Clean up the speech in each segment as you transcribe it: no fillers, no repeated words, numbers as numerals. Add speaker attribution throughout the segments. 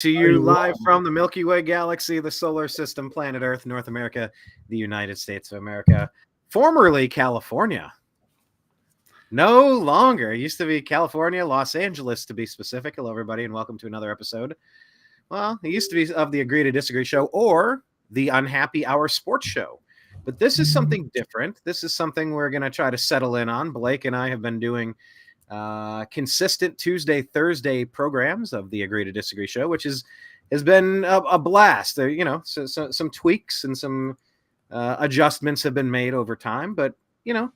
Speaker 1: To you live from the Milky Way galaxy, the solar system, planet Earth, North America, the United States of America, formerly California. No longer. It used to be California, Los Angeles, to be specific. Hello, everybody, and welcome to another episode. Well, it used to be of the Agree to Disagree show or the Unhappy Hour sports show. But this is something different. This is something we're going to try to settle in on. Blake and I have been doing consistent Tuesday, Thursday programs of the Agree to Disagree show, which has been a blast. Some tweaks and some adjustments have been made over time, but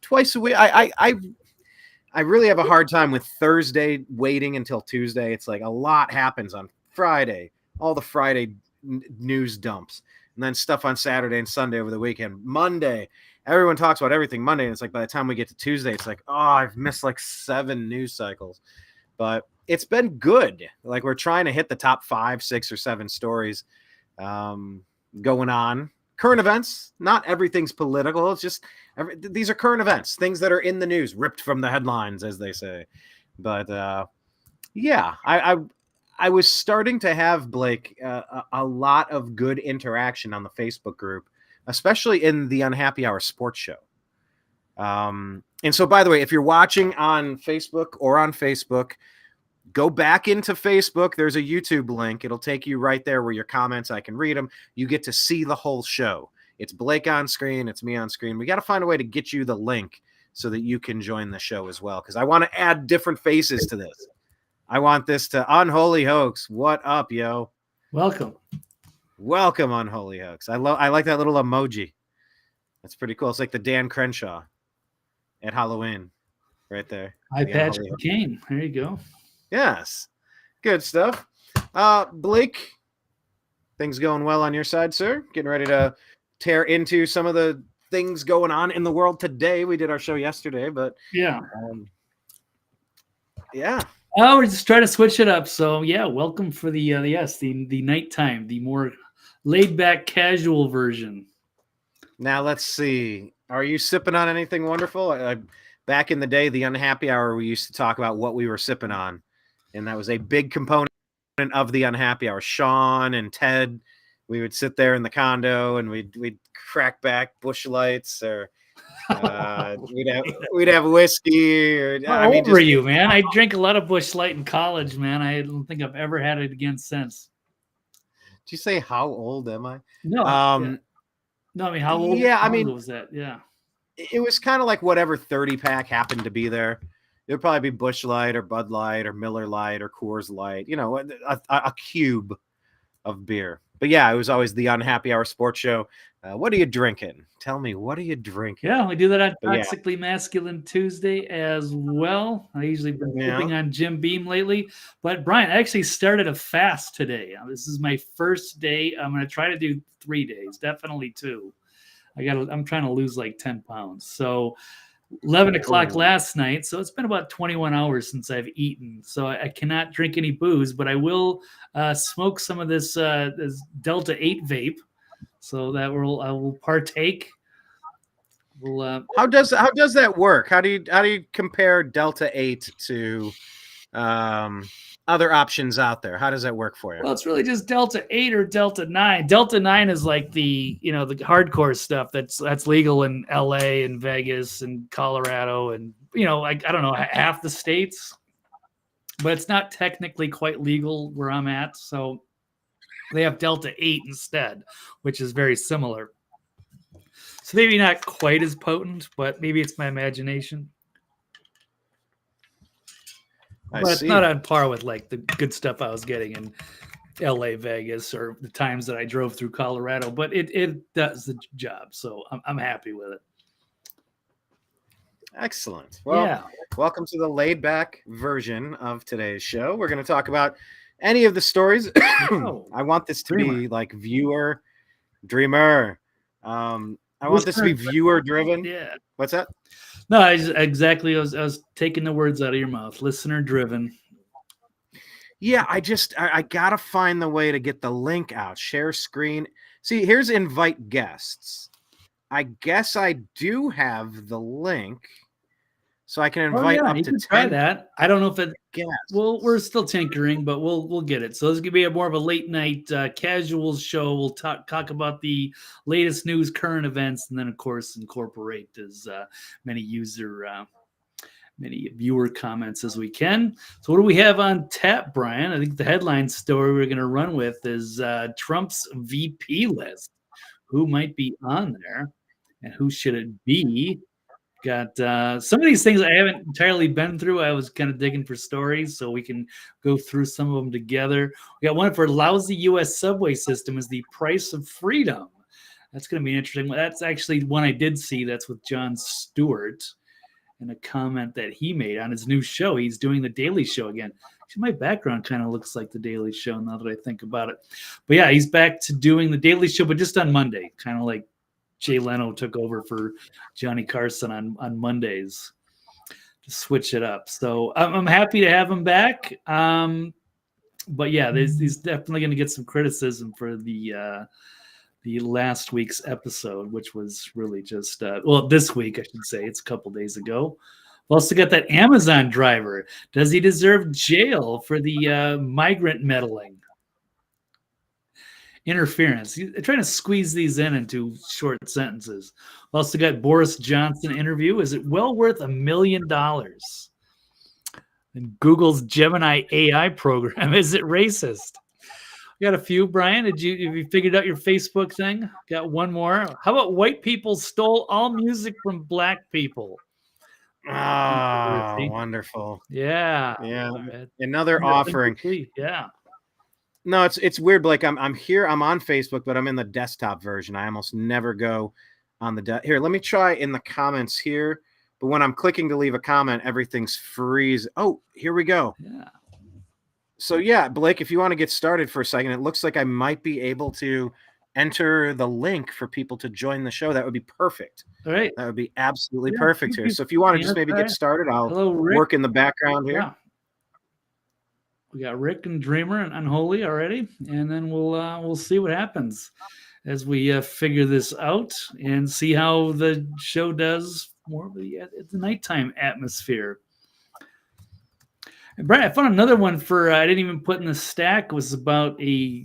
Speaker 1: twice a week. I really have a hard time with Thursday waiting until Tuesday. It's like a lot happens on Friday, all the Friday news dumps, and then stuff on Saturday and Sunday over the weekend. Monday, everyone talks about everything Monday, and it's like by the time we get to Tuesday, it's like, oh, I've missed like 7 news cycles. But it's been good. Like we're trying to hit the top 5, 6, or 7 stories going on. Current events, not everything's political. It's just these are current events, things that are in the news, ripped from the headlines, as they say. But yeah, I was starting to have, Blake, a lot of good interaction on the Facebook group, especially in the Unhappy Hour sports show. And so, by the way, if you're watching on Facebook or on Facebook, go back into Facebook. There's a YouTube link. It'll take you right there where your comments, I can read them. You get to see the whole show. It's Blake on screen. It's me on screen. We got to find a way to get you the link so that you can join the show as well, because I want to add different faces to this. I want this to Unholy Hoax. What up, yo?
Speaker 2: Welcome,
Speaker 1: Unholy Hoax. I like that little emoji. That's pretty cool. It's like the Dan Crenshaw at Halloween, right there.
Speaker 2: Hi, Patrick Kane. There you go.
Speaker 1: Yes, good stuff. Blake, things going well on your side, sir? Getting ready to tear into some of the things going on in the world today. We did our show yesterday, but
Speaker 2: yeah.
Speaker 1: Oh,
Speaker 2: we're just trying to switch it up. So yeah, welcome for the nighttime, the more laid back, casual version.
Speaker 1: Now let's see. Are you sipping on anything wonderful? Back in the day, the Unhappy Hour, we used to talk about what we were sipping on, and that was a big component of the Unhappy Hour. Sean and Ted, we would sit there in the condo and we'd crack back Busch Lights, or we'd have whiskey. Or,
Speaker 2: How old were you, man? I drank a lot of Busch Light in college, man. I don't think I've ever had it again since.
Speaker 1: Did you say how old am I?
Speaker 2: No. Yeah. No, I mean, how old?
Speaker 1: Yeah,
Speaker 2: how old was that? Yeah.
Speaker 1: It was kind of like whatever 30-pack happened to be there. It would probably be Busch Light or Bud Light or Miller Light or Coors Light, a cube of beer. But yeah, it was always the Unhappy Hour sports show. What are you drinking? Tell me, what are you drinking?
Speaker 2: Yeah, we do that on Toxically Masculine Tuesday as well. I usually been sipping on Jim Beam lately. But Brian, I actually started a fast today. This is my first day. I'm going to try to do 3 days, definitely 2. I'm trying to lose like 10 pounds. So 11 o'clock last night. So it's been about 21 hours since I've eaten. So I cannot drink any booze, but I will smoke some of this Delta 8 vape. So that I will partake.
Speaker 1: How does that work? How do you compare Delta 8 to other options out there? How does that work for you?
Speaker 2: Well, it's really just Delta 8 or Delta 9. Delta 9 is like the hardcore stuff that's legal in LA and Vegas and Colorado and I don't know, half the states, but it's not technically quite legal where I'm at. So they have Delta 8 instead, which is very similar. So maybe not quite as potent, but maybe it's my imagination. But it's not on par with like the good stuff I was getting in LA, Vegas, or the times that I drove through Colorado. But it does the job, so I'm happy with it.
Speaker 1: Excellent. Well, Welcome to the laid-back version of today's show. We're going to talk about any of the stories. I want this to be like dreamer. I want this to be viewer-driven.
Speaker 2: Yeah.
Speaker 1: What's that?
Speaker 2: No, I was taking the words out of your mouth. Listener-driven.
Speaker 1: Yeah, I gotta find the way to get the link out. Share screen. See, here's invite guests. I guess I do have the link. so I can invite up
Speaker 2: you
Speaker 1: to
Speaker 2: can try
Speaker 1: 10
Speaker 2: that. I don't know if it.
Speaker 1: guests.
Speaker 2: Well, we're still tinkering, but we'll get it. So this is gonna be more of a late night casual show. We'll talk about the latest news, current events, and then of course incorporate as many viewer comments as we can. So what do we have on tap, Brian? I think the headline story we're going to run with is Trump's VP list. Who might be on there, and who should it be? Got some of these things I haven't entirely been through. I was kind of digging for stories, so we can go through some of them together. We got one for Lousy U.S. subway system is the price of freedom. That's going to be interesting. That's actually one I did see. That's with Jon Stewart, and a comment that he made on his new show. He's doing the Daily Show again. Actually, my background kind of looks like the Daily Show now that I think about it. But yeah, he's back to doing the Daily Show, but just on Monday, kind of like Jay Leno took over for Johnny Carson on Mondays to switch it up. So I'm happy to have him back. But yeah, he's definitely going to get some criticism for the last week's episode, which was really just this week, I should say. It's a couple days ago. We've also got that Amazon driver. Does he deserve jail for the migrant meddling? Interference. They're trying to squeeze these into short sentences. We've also got Boris Johnson interview. Is it well worth $1 million? And Google's Gemini AI program, is it racist? Got a few, Brian. Have you figured out your Facebook thing? Got one more. How about white people stole all music from black people?
Speaker 1: Oh, wonderful.
Speaker 2: Yeah.
Speaker 1: Another offering.
Speaker 2: Yeah.
Speaker 1: No, it's weird, Blake. I'm here. I'm on Facebook, but I'm in the desktop version. I almost never go on the here. Let me try in the comments here. But when I'm clicking to leave a comment, everything's freeze. Oh, here we go.
Speaker 2: Yeah.
Speaker 1: So yeah, Blake, if you want to get started for a second, it looks like I might be able to enter the link for people to join the show. That would be perfect.
Speaker 2: All right.
Speaker 1: That would be absolutely perfect here. So if you want to just maybe get started, I'll work in the background here.
Speaker 2: Yeah. We got Rick and Dreamer and Unholy already, and then we'll see what happens as we figure this out and see how the show does more of the nighttime atmosphere. And Brian, I found another one for I didn't even put in the stack. It was about a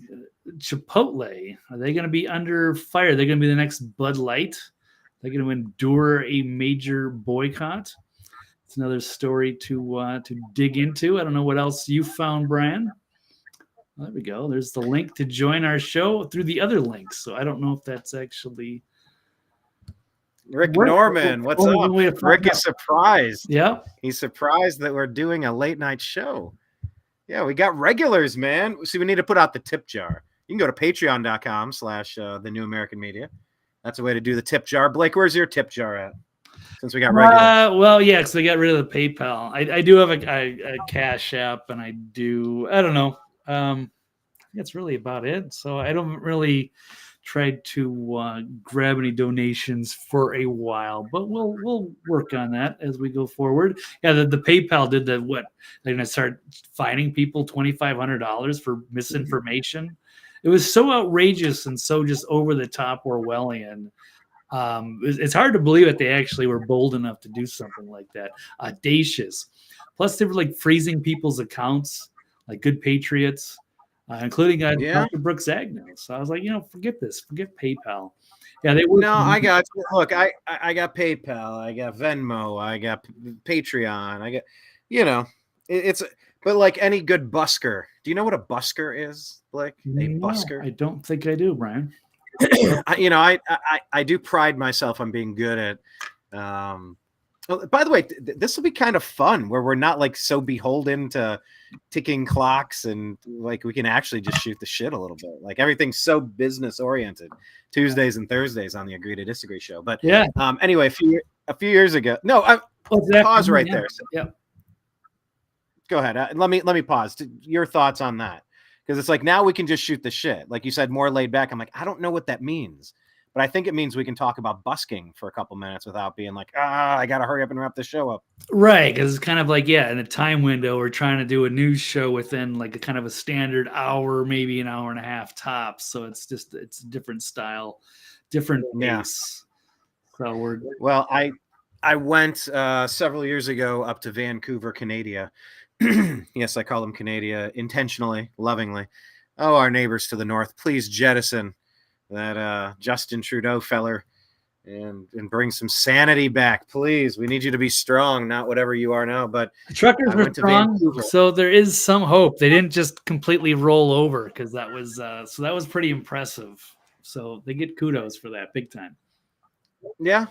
Speaker 2: Chipotle. Are they going to be under fire? They're going to be the next Bud Light. They're going to endure a major boycott. It's another story to dig into. I don't know what else you found, Brian. Well, there we go. There's the link to join our show through the other links. So I don't know if that's actually
Speaker 1: Rick Norman. What's up? Rick is surprised.
Speaker 2: Yeah,
Speaker 1: he's surprised that we're doing a late night show. Yeah, we got regulars, man. See, we need to put out the tip jar. You can go to patreon.com/the New American Media. That's a way to do the tip jar. Blake, where's your tip jar at? Since we got regulars.
Speaker 2: Well, yeah, because we got rid of the PayPal. I do have a Cash App, and I don't know. I think that's really about it. So I don't really try to grab any donations for a while, but we'll work on that as we go forward. Yeah, the PayPal did the what? They're going to start fining people $2,500 for misinformation. It was so outrageous and so just over the top Orwellian. It's hard to believe that they actually were bold enough to do something like that. Audacious. Plus, they were like freezing people's accounts, like good patriots, including Dr. Brooks Agnew. So I was like, forget this, forget PayPal. Yeah, they were.
Speaker 1: No, I got. Look, I got PayPal, I got Venmo, I got Patreon, I got. It's. But like any good busker, do you know what a busker is, Blake? A busker?
Speaker 2: I don't think I do, Brian.
Speaker 1: I do pride myself on being good at. By the way, this will be kind of fun where we're not like so beholden to ticking clocks and like we can actually just shoot the shit a little bit. Like everything's so business oriented. Tuesdays and Thursdays on the Agree to Disagree show. But
Speaker 2: yeah.
Speaker 1: Anyway, a few years ago. No, pause right there. So,
Speaker 2: yeah.
Speaker 1: Go ahead. Let me pause. Your thoughts on that. Because it's like now we can just shoot the shit. Like you said, more laid back. I'm like, I don't know what that means. But I think it means we can talk about busking for a couple minutes without being like, I got to hurry up and wrap this show up.
Speaker 2: Right. Because it's kind of like, in a time window, we're trying to do a news show within like a kind of a standard hour, maybe an hour and a half tops. So it's a different style, different pace. So
Speaker 1: I went several years ago up to Vancouver, Canada. Yes, I call them Canada intentionally, lovingly. Oh, our neighbors to the north, please jettison that Justin Trudeau feller and bring some sanity back, please. We need you to be strong, not whatever you are now. But
Speaker 2: The truckers
Speaker 1: I
Speaker 2: were
Speaker 1: went to
Speaker 2: strong,
Speaker 1: Vancouver.
Speaker 2: so there is some hope. They didn't just completely roll over, because that was pretty impressive. So they get kudos for that big time.
Speaker 1: Yeah,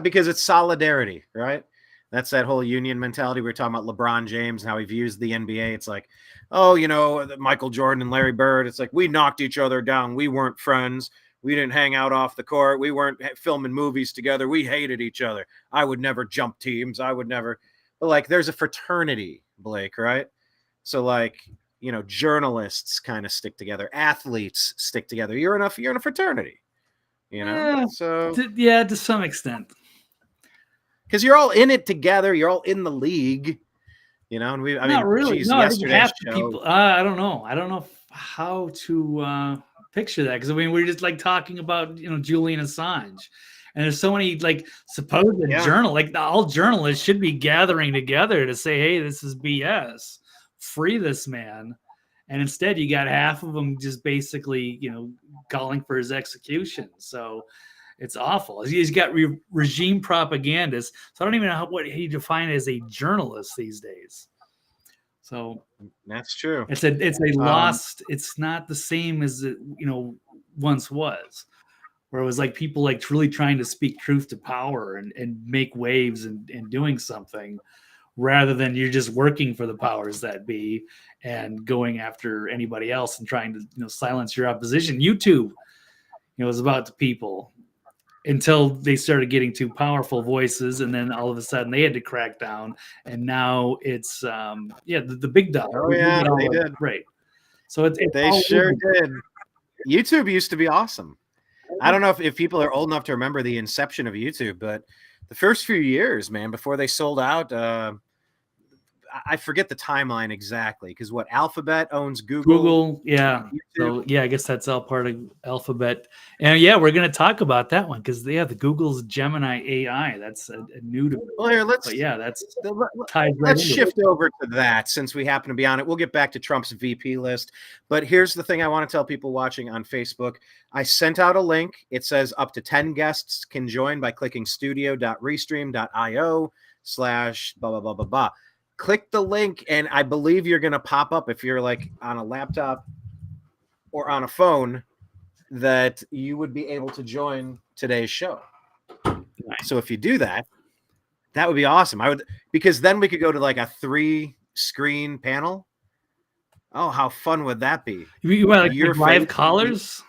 Speaker 1: because it's solidarity, right? That's that whole union mentality. We were talking about LeBron James and how he views the NBA. It's like, oh, Michael Jordan and Larry Bird. It's like, we knocked each other down. We weren't friends. We didn't hang out off the court. We weren't filming movies together. We hated each other. I would never jump teams. I would never. But like, there's a fraternity, Blake, right? So like, journalists kind of stick together. Athletes stick together. You're in a fraternity, So
Speaker 2: to some extent.
Speaker 1: Because you're all in it together, you're all in the league, and
Speaker 2: Not really.
Speaker 1: geez,
Speaker 2: No, I think half the
Speaker 1: show,
Speaker 2: people. I don't know. I don't know how to picture that, because I mean, we're just like talking about Julian Assange, and there's so many like supposed journal, like all journalists should be gathering together to say, hey, this is BS, free this man, and instead you got half of them just basically calling for his execution. So it's awful. He's got regime propagandists. So I don't even know what he defined as a journalist these days. So
Speaker 1: that's true.
Speaker 2: It's a lost. It's not the same as it once was, where it was like people like really trying to speak truth to power and make waves and doing something, rather than you're just working for the powers that be and going after anybody else and trying to silence your opposition. YouTube, was about the people, until they started getting too powerful voices, and then all of a sudden they had to crack down, and now it's the big dog.
Speaker 1: Oh yeah, they did.
Speaker 2: Right. So
Speaker 1: they sure did. YouTube used to be awesome. I don't know if people are old enough to remember the inception of YouTube, but the first few years, man, before they sold out, I forget the timeline exactly, because what, Alphabet owns Google,
Speaker 2: yeah. So I guess that's all part of Alphabet, and we're going to talk about that one, because the Google's Gemini AI, that's a new to me.
Speaker 1: Well, here, let's shift over to that, since we happen to be on it. We'll get back to Trump's VP list, but here's the thing I want to tell people watching on Facebook. I sent out a link. It says up to 10 guests can join by clicking studio.restream.io/blah blah blah blah blah. Click the link, and I believe you're going to pop up, if you're like on a laptop or on a phone, that you would be able to join today's show. Nice. So if you do that, that would be awesome. Because then we could go to like a 3-screen panel. Oh, how fun would that be?
Speaker 2: You want like your live callers?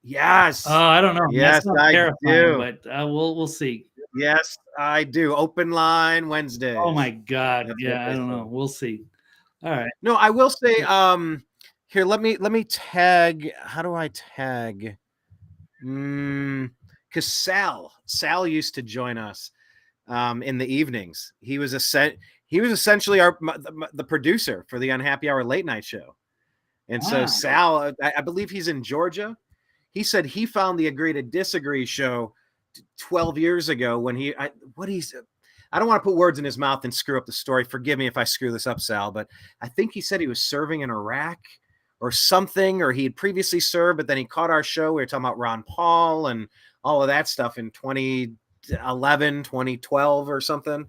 Speaker 1: Yes.
Speaker 2: Oh, I don't know.
Speaker 1: Yes, I do.
Speaker 2: But we'll see.
Speaker 1: Yes, I do. Open line Wednesdays.
Speaker 2: Oh my God. I don't know. We'll see. All right.
Speaker 1: No, I will say, here, let me tag. How do I tag? Because Sal used to join us in the evenings. He was essentially the producer for the Unhappy Hour late night show. And so Sal, I believe he's in Georgia. He said he found the Agree to Disagree show 12 years ago when I don't want to put words in his mouth and screw up the story. Forgive me if I screw this up, Sal, but I think he said he was serving in Iraq or something, or he had previously served, but then he caught our show. We were talking about Ron Paul and all of that stuff in 2011, 2012 or something.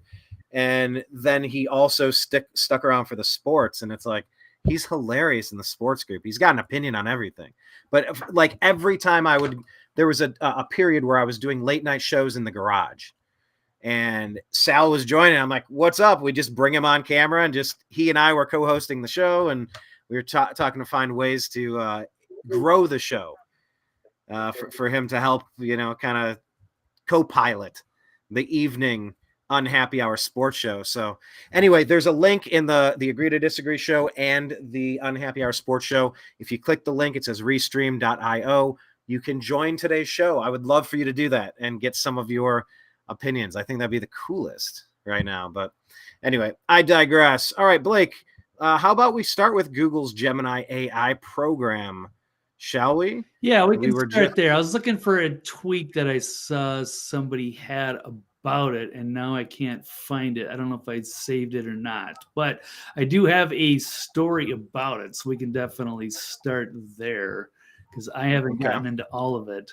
Speaker 1: And then he also stuck around for the sports. And it's like, he's hilarious in the sports group. He's got an opinion on everything. But like every time there was a period where I was doing late night shows in the garage, and Sal was joining. I'm like, what's up? We just bring him on camera, and he and I were co-hosting the show, and we were talking to find ways to grow the show for him to help, kind of co-pilot the evening Unhappy Hour sports show. So anyway, there's a link in the Agree to Disagree show and the Unhappy Hour sports show. If you click the link, it says restream.io. You can join today's show. I would love for you to do that and get some of your opinions. I think that'd be the coolest right now. But anyway, I digress. All right, Blake, how about we start with Google's Gemini AI program, shall we?
Speaker 2: Yeah, we can start there. I was looking for a tweak that I saw somebody had about about it, and now I can't find it. I don't know if I saved it or not, but I do have a story about it, so we can definitely start there because I haven't gotten into all of it.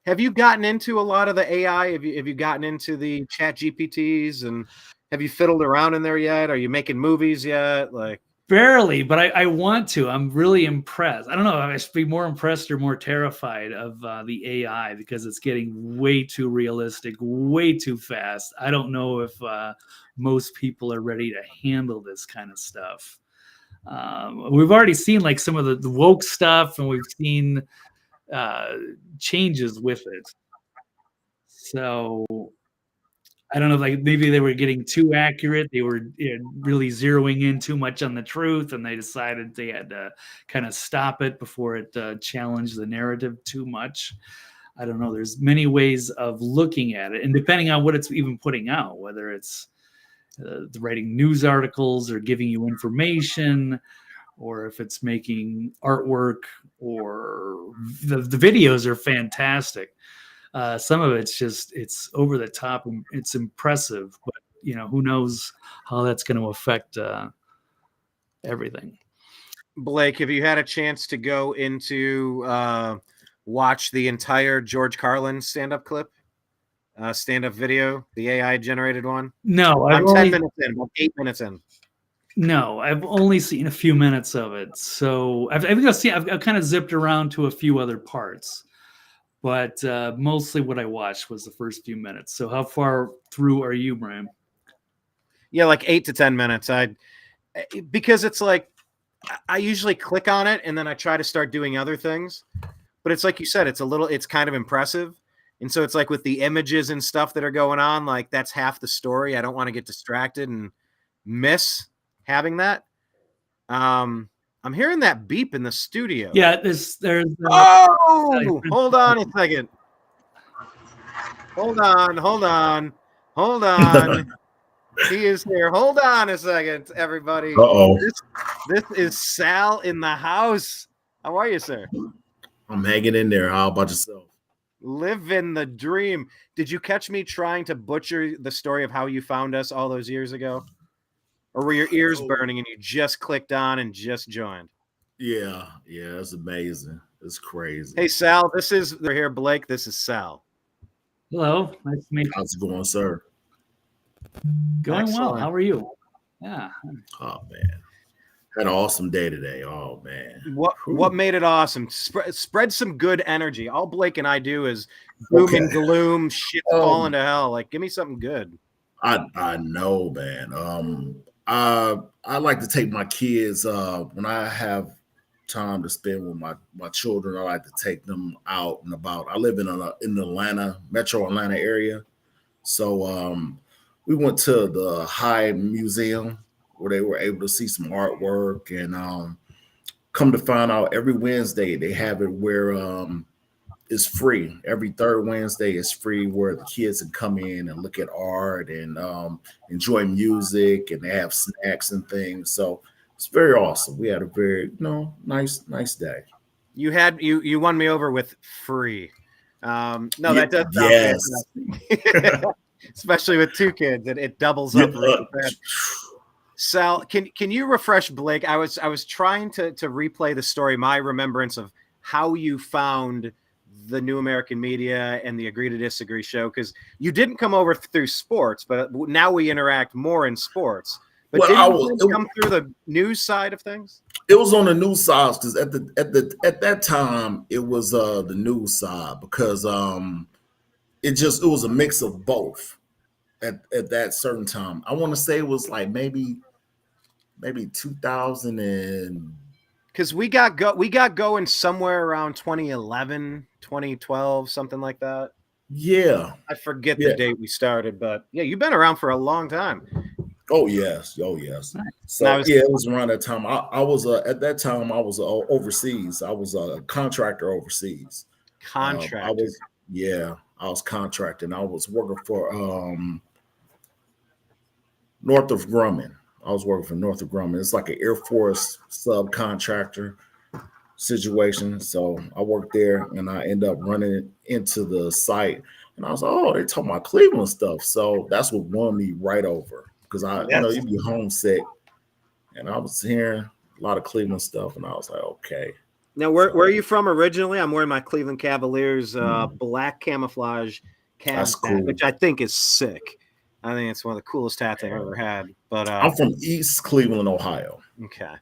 Speaker 1: Have you gotten into a lot of the AI? Have you gotten into the chat GPTs, and have you fiddled around in there yet? Are you making movies yet? Like,
Speaker 2: barely, but I want to. I'm really impressed. I don't know if I should be more impressed or more terrified of the AI because it's getting way too realistic, way too fast. I don't know if most people are ready to handle this kind of stuff. We've already seen like some of the woke stuff, and we've seen changes with it. So I don't know, like maybe they were getting too accurate. They were really zeroing in too much on the truth, and they decided they had to kind of stop it before it challenged the narrative too much. I don't know. There's many ways of looking at it, and depending on what it's even putting out, whether it's writing news articles or giving you information, or if it's making artwork, or the videos are fantastic. Some of it's over the top and it's impressive, but who knows how that's going to affect everything.
Speaker 1: Blake, have you had a chance to go into watch the entire George Carlin stand-up clip, stand-up video, the AI generated one?
Speaker 2: No,
Speaker 1: I'm 10 minutes in, about 8 minutes in.
Speaker 2: No, I've only seen a few minutes of it, so I've kind of zipped around to a few other parts. But mostly what I watched was the first few minutes. So how far through are you, Brian?
Speaker 1: Yeah, like 8 to 10 minutes. Because it's like I usually click on it and then I try to start doing other things. But it's like you said, it's kind of impressive. And so it's like with the images and stuff that are going on, like that's half the story. I don't want to get distracted and miss having that. I'm hearing that beep in the studio.
Speaker 2: Yeah, there's
Speaker 1: hold on a second. Hold on. He is here. Hold on a second, everybody.
Speaker 3: Uh-oh.
Speaker 1: This is Sal in the house. How are you, sir?
Speaker 3: I'm hanging in there. How about yourself?
Speaker 1: Living the dream. Did you catch me trying to butcher the story of how you found us all those years ago? Or were your ears burning and you just clicked on and just joined?
Speaker 3: Yeah, it's amazing. It's crazy.
Speaker 1: Hey, Sal, they're here, Blake. This is Sal.
Speaker 2: Hello. Nice to meet you.
Speaker 3: How's it going, sir?
Speaker 2: Going
Speaker 1: Excellent.
Speaker 2: well. How are you? Yeah.
Speaker 3: Oh, man. Had an awesome day today. Oh, man.
Speaker 1: What made it awesome? Spread some good energy. All Blake and I do is doom and gloom, shit falling to hell. Like, give me something good.
Speaker 3: I know, man. I like to take my kids when I have time to spend with my children. I like to take them out and about. I live in the Atlanta, metro Atlanta area. So we went to the High Museum where they were able to see some artwork, and come to find out every Wednesday they have it where it's free. Every third Wednesday is free where the kids can come in and look at art and enjoy music, and they have snacks and things. So it's very awesome. We had a very nice day.
Speaker 1: You won me over with free. That does sound fantastic. Especially with two kids, it doubles up really fast. Sal, can you refresh Blake? I was trying to replay the story, my remembrance of how you found the New American Media and the Agree to Disagree show, because you didn't come over through sports, but now we interact more in sports. But didn't you come through the news side of things?
Speaker 3: It was on the news side because at that time it was the news side, because it was a mix of both at that certain time. I want to say it was like maybe 2000 and
Speaker 1: because we got going somewhere around 2011, 2012, something like that.
Speaker 3: Yeah,
Speaker 1: I forget the date we started, but yeah, you've been around for a long time.
Speaker 3: Oh yes. So it was around that time. I was at that time I was overseas. I was a contractor overseas.
Speaker 1: Contractor.
Speaker 3: I was contracting. I was working for Northrop Grumman. I was working for Northrop Grumman. It's like an Air Force subcontractor situation. So I worked there, and I ended up running into the site. And I was like, oh, they talking about Cleveland stuff. So that's what won me right over because you'd be homesick. And I was hearing a lot of Cleveland stuff, and I was like, okay.
Speaker 1: Now, where are you from originally? I'm wearing my Cleveland Cavaliers black camouflage Cavs hat, which I think is sick. I think it's one of the coolest hats I've ever had. But
Speaker 3: I'm from East Cleveland, Ohio.
Speaker 1: Okay.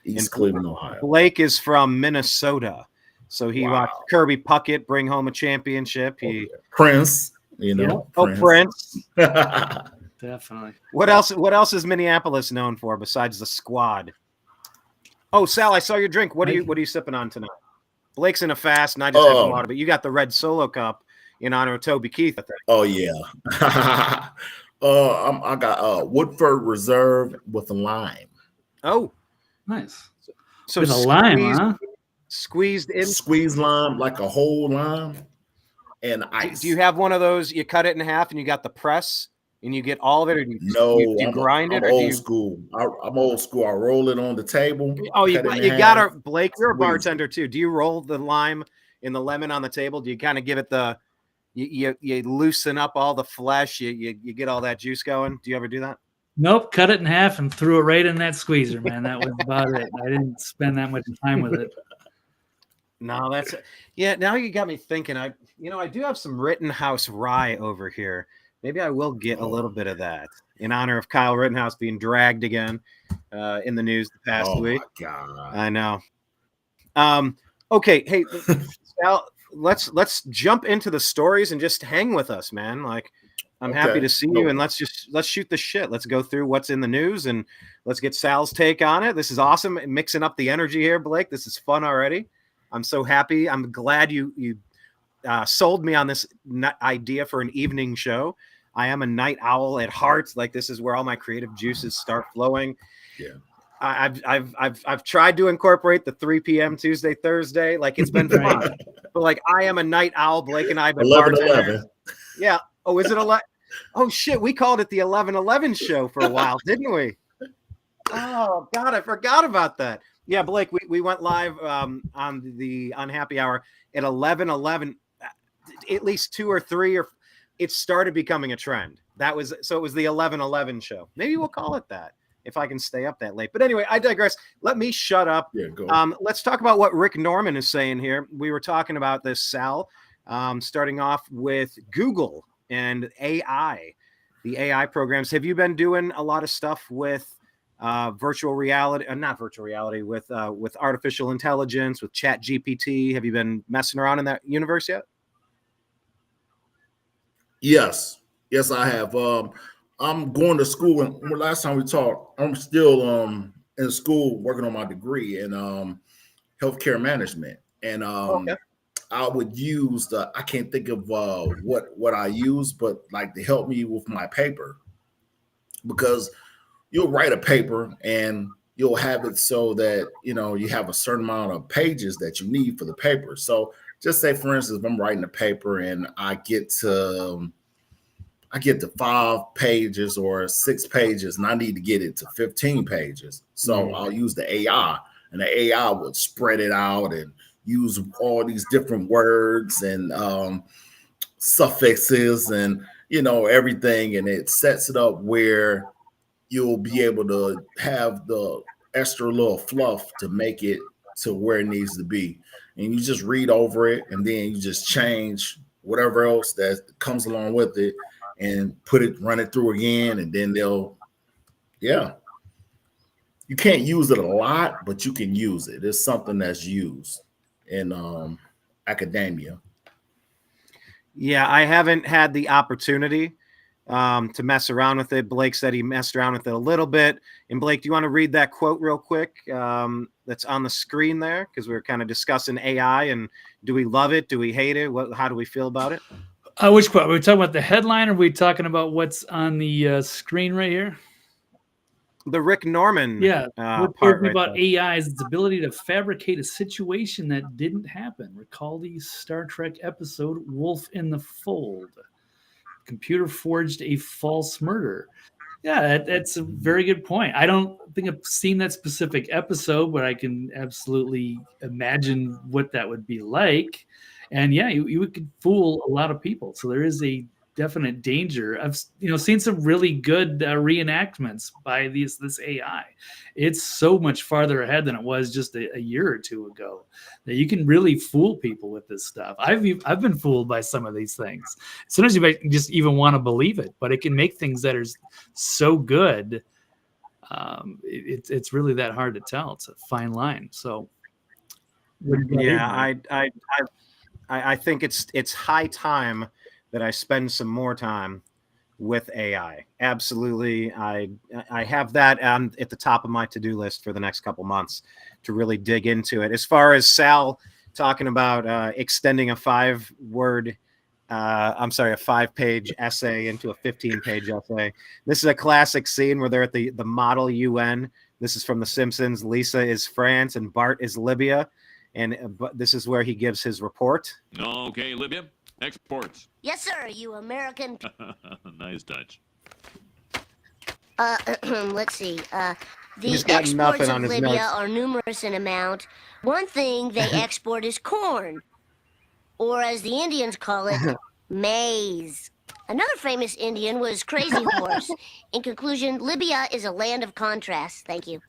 Speaker 3: East Cleveland, Ohio.
Speaker 1: Blake is from Minnesota. So he watched Kirby Puckett bring home a championship.
Speaker 3: Prince, Prince.
Speaker 1: Oh, Prince.
Speaker 2: Definitely.
Speaker 1: What else is Minneapolis known for besides the squad? Oh, Sal, I saw your drink. What are you sipping on tonight? Blake's in a fast, and I just had some water. But you got the red Solo cup in honor of Toby Keith, I think.
Speaker 3: Oh yeah. I got Woodford Reserve with a lime.
Speaker 1: Oh,
Speaker 2: nice.
Speaker 1: So
Speaker 2: with a lime, huh?
Speaker 1: Squeezed
Speaker 3: lime, like a whole lime, and ice.
Speaker 1: Do you have one of those? You cut it in half, and you got the press, and you get all of it, or do you grind it?
Speaker 3: I'm old school. I'm old school. I roll it on the table.
Speaker 1: Oh, you gotta, Blake. You're a bartender too. Do you roll the lime in the lemon on the table? Do you kind of give it the you loosen up all the flesh? You get all that juice going. Do you ever do that?
Speaker 2: Nope. Cut it in half and threw it right in that squeezer, man. That was about it. I didn't spend that much time with it.
Speaker 1: No, now you got me thinking. I do have some Rittenhouse rye over here. Maybe I will get a little bit of that in honor of Kyle Rittenhouse being dragged again in the news the past week.
Speaker 3: Oh my God.
Speaker 1: I know. Okay, hey, Sal, let's jump into the stories and just hang with us, man. Like, I'm happy to see you, and let's shoot the shit. Let's go through what's in the news, and let's get Sal's take on it. This is awesome, mixing up the energy here, Blake. This is fun already. I'm so happy. I'm glad you sold me on this idea for an evening show. I am a night owl at heart. Like, this is where all my creative juices start flowing.
Speaker 3: Yeah.
Speaker 1: I've tried to incorporate the 3 p.m. Tuesday, Thursday. Like, it's been fun. But like, I am a night owl. Blake and I have been
Speaker 3: 11.
Speaker 1: Yeah. Oh, is it 11? Oh shit, we called it the 11:11 show for a while, didn't we? Oh God, I forgot about that. Yeah, Blake, we went live on the Unhappy Hour at 11:11. At least 2 or 3, or it started becoming a trend. It was the 11:11 show. Maybe we'll call it that if I can stay up that late. But anyway, I digress. Let me shut up.
Speaker 3: Yeah, go.
Speaker 1: Let's talk about what Rick Norman is saying here. We were talking about this, Sal, starting off with Google and AI, the AI programs. Have you been doing a lot of stuff with virtual reality, not virtual reality, with artificial intelligence, with Chat GPT? Have you been messing around in that universe yet?
Speaker 3: Yes, I have. I'm going to school, and last time we talked, I'm still in school working on my degree in healthcare management, and
Speaker 1: okay.
Speaker 3: I would use I can't think of what I use, but like to help me with my paper, because you'll write a paper and you'll have it so that you have a certain amount of pages that you need for the paper. So just say, for instance, if I'm writing a paper and I get to 5 pages or 6 pages, and I need to get it to 15 pages. So I'll use the AI, and the AI would spread it out and use all these different words and suffixes and everything, and it sets it up where you'll be able to have the extra little fluff to make it to where it needs to be. And you just read over it, and then you just change whatever else that comes along with it and run it through again, and then you can't use it a lot, but you can use it. It's something that's used in academia.
Speaker 1: Yeah, I haven't had the opportunity to mess around with it. Blake said he messed around with it a little bit. And Blake, do you want to read that quote real quick that's on the screen there? Because we're kind of discussing AI, and do we love it? Do we hate it? How do we feel about it?
Speaker 2: Which quote? Are we talking about the headline, or are we talking about what's on the screen right here?
Speaker 1: The Rick Norman.
Speaker 2: Yeah, we're
Speaker 1: part
Speaker 2: talking
Speaker 1: right
Speaker 2: about
Speaker 1: there.
Speaker 2: AI's its ability to fabricate a situation that didn't happen. Recall the Star Trek episode Wolf in the Fold. Computer forged a false murder. Yeah, that's a very good point. I don't think I've seen that specific episode, but I can absolutely imagine what that would be like. And yeah, you could fool a lot of people. So there is a definite danger. I've seen some really good reenactments by this AI. It's so much farther ahead than it was just a year or two ago, that you can really fool people with this stuff. I've been fooled by some of these things. Sometimes you might just even want to believe it, but it can make things that are so good. It's really that hard to tell. It's a fine line. So
Speaker 1: yeah, I think it's high time that I spend some more time with AI. Absolutely. I have that at the top of my to-do list for the next couple months to really dig into it. As far as Sal talking about extending a 5-page essay into a 15-page essay. This is a classic scene where they're at the model UN. This is from The Simpsons. Lisa is France and Bart is Libya. And this is where he gives his report.
Speaker 4: Okay, Libya, exports.
Speaker 5: Yes, sir, you American.
Speaker 4: Nice touch.
Speaker 5: Let's see. The
Speaker 1: He's got
Speaker 5: exports
Speaker 1: nothing
Speaker 5: of
Speaker 1: on his
Speaker 5: Libya
Speaker 1: notes.
Speaker 5: are numerous in amount. One thing they export is corn, or as the Indians call it, maize. Another famous Indian was Crazy Horse. In conclusion, Libya is a land of contrasts. Thank you.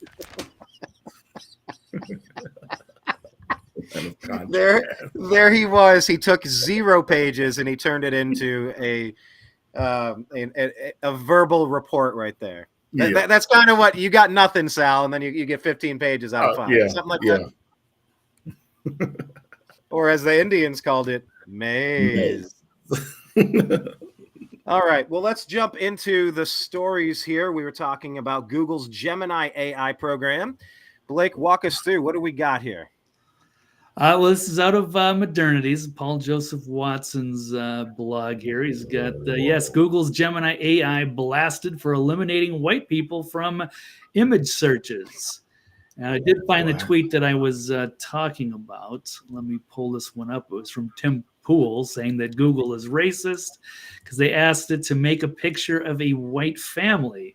Speaker 1: There he was. He took 0 pages and he turned it into a verbal report right there.
Speaker 3: Yeah.
Speaker 1: That's kind of what you got. Nothing, Sal, and then you get 15 pages out of 5.
Speaker 3: Yeah,
Speaker 1: Something like
Speaker 3: yeah.
Speaker 1: that. Or as the Indians called it, maize. All right. Well, let's jump into the stories here. We were talking about Google's Gemini AI program. Blake, walk us through. What do we got here?
Speaker 2: Well, this is out of Modernities, Paul Joseph Watson's blog here. He's got, yes, Google's Gemini AI blasted for eliminating white people from image searches. And I did find the tweet that I was talking about. Let me pull this one up. It was from Tim Pool saying that Google is racist because they asked it to make a picture of a white family.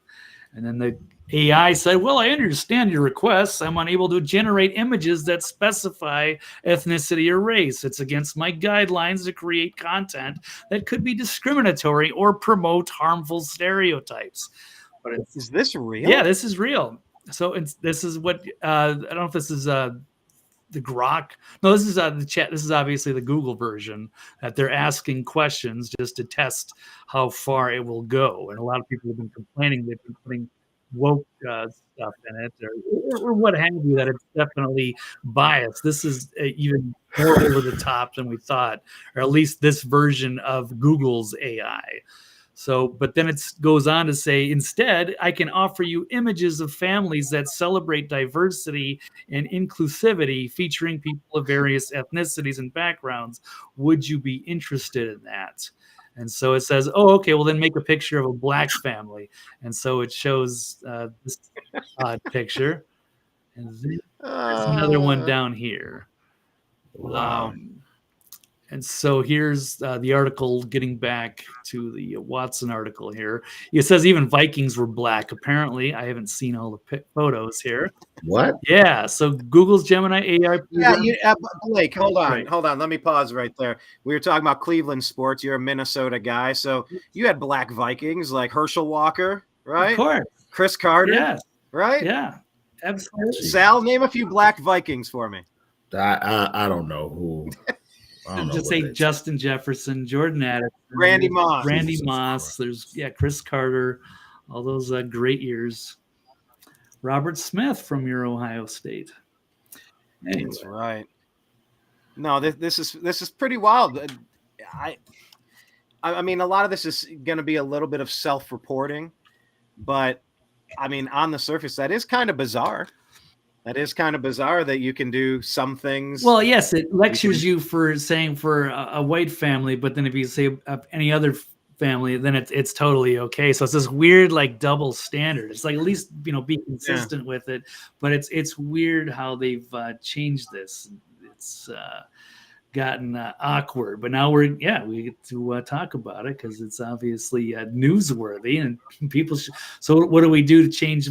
Speaker 2: And then the AI said, well, I understand your requests. I'm unable to generate images that specify ethnicity or race. It's against my guidelines to create content that could be discriminatory or promote harmful stereotypes. But
Speaker 1: is this real?
Speaker 2: Yeah, this is real. So this is what, I don't know if this is the Grok. No, this is the chat. This is obviously the Google version that they're asking questions just to test how far it will go. And a lot of people have been complaining they've been putting woke stuff in it or what have you, that it's definitely biased. This is even more over the top than we thought, or at least this version of Google's AI. So, but then it goes on to say, instead, I can offer you images of families that celebrate diversity and inclusivity, featuring people of various ethnicities and backgrounds. Would you be interested in that? And so it says, oh, okay, well, then make a picture of a black family. And so it shows this odd picture. And there's another one down here.
Speaker 1: Wow.
Speaker 2: And so here's the article, getting back to the Watson article here. It says even Vikings were black. Apparently, I haven't seen all the photos here.
Speaker 3: What?
Speaker 2: Yeah, so Google's Gemini AI.
Speaker 1: Yeah, Blake, hold on. Let me pause right there. We were talking about Cleveland sports. You're a Minnesota guy. So you had black Vikings like Herschel Walker, right?
Speaker 2: Of course.
Speaker 1: Chris Carter,
Speaker 2: yes.
Speaker 1: Right?
Speaker 2: Yeah, absolutely.
Speaker 1: Sal, name a few black Vikings for me.
Speaker 3: I don't know who.
Speaker 2: Just say Justin Jefferson, Jordan Addison,
Speaker 1: Randy
Speaker 2: Moss. There's Chris Carter, all those great years. Robert Smith from your Ohio State.
Speaker 1: Anyway. That's right. No, this is pretty wild. I mean, a lot of this is going to be a little bit of self-reporting, but I mean, on the surface, that is kind of bizarre. That is kind of bizarre that you can do some things.
Speaker 2: Well, yes, it lectures you for saying for a white family, but then if you say any other family, then it's totally okay. So it's this weird like double standard. It's like at least be consistent with it, but it's weird how they've changed this. It's gotten awkward, but now we get to talk about it because it's obviously newsworthy and people. So what do we do to change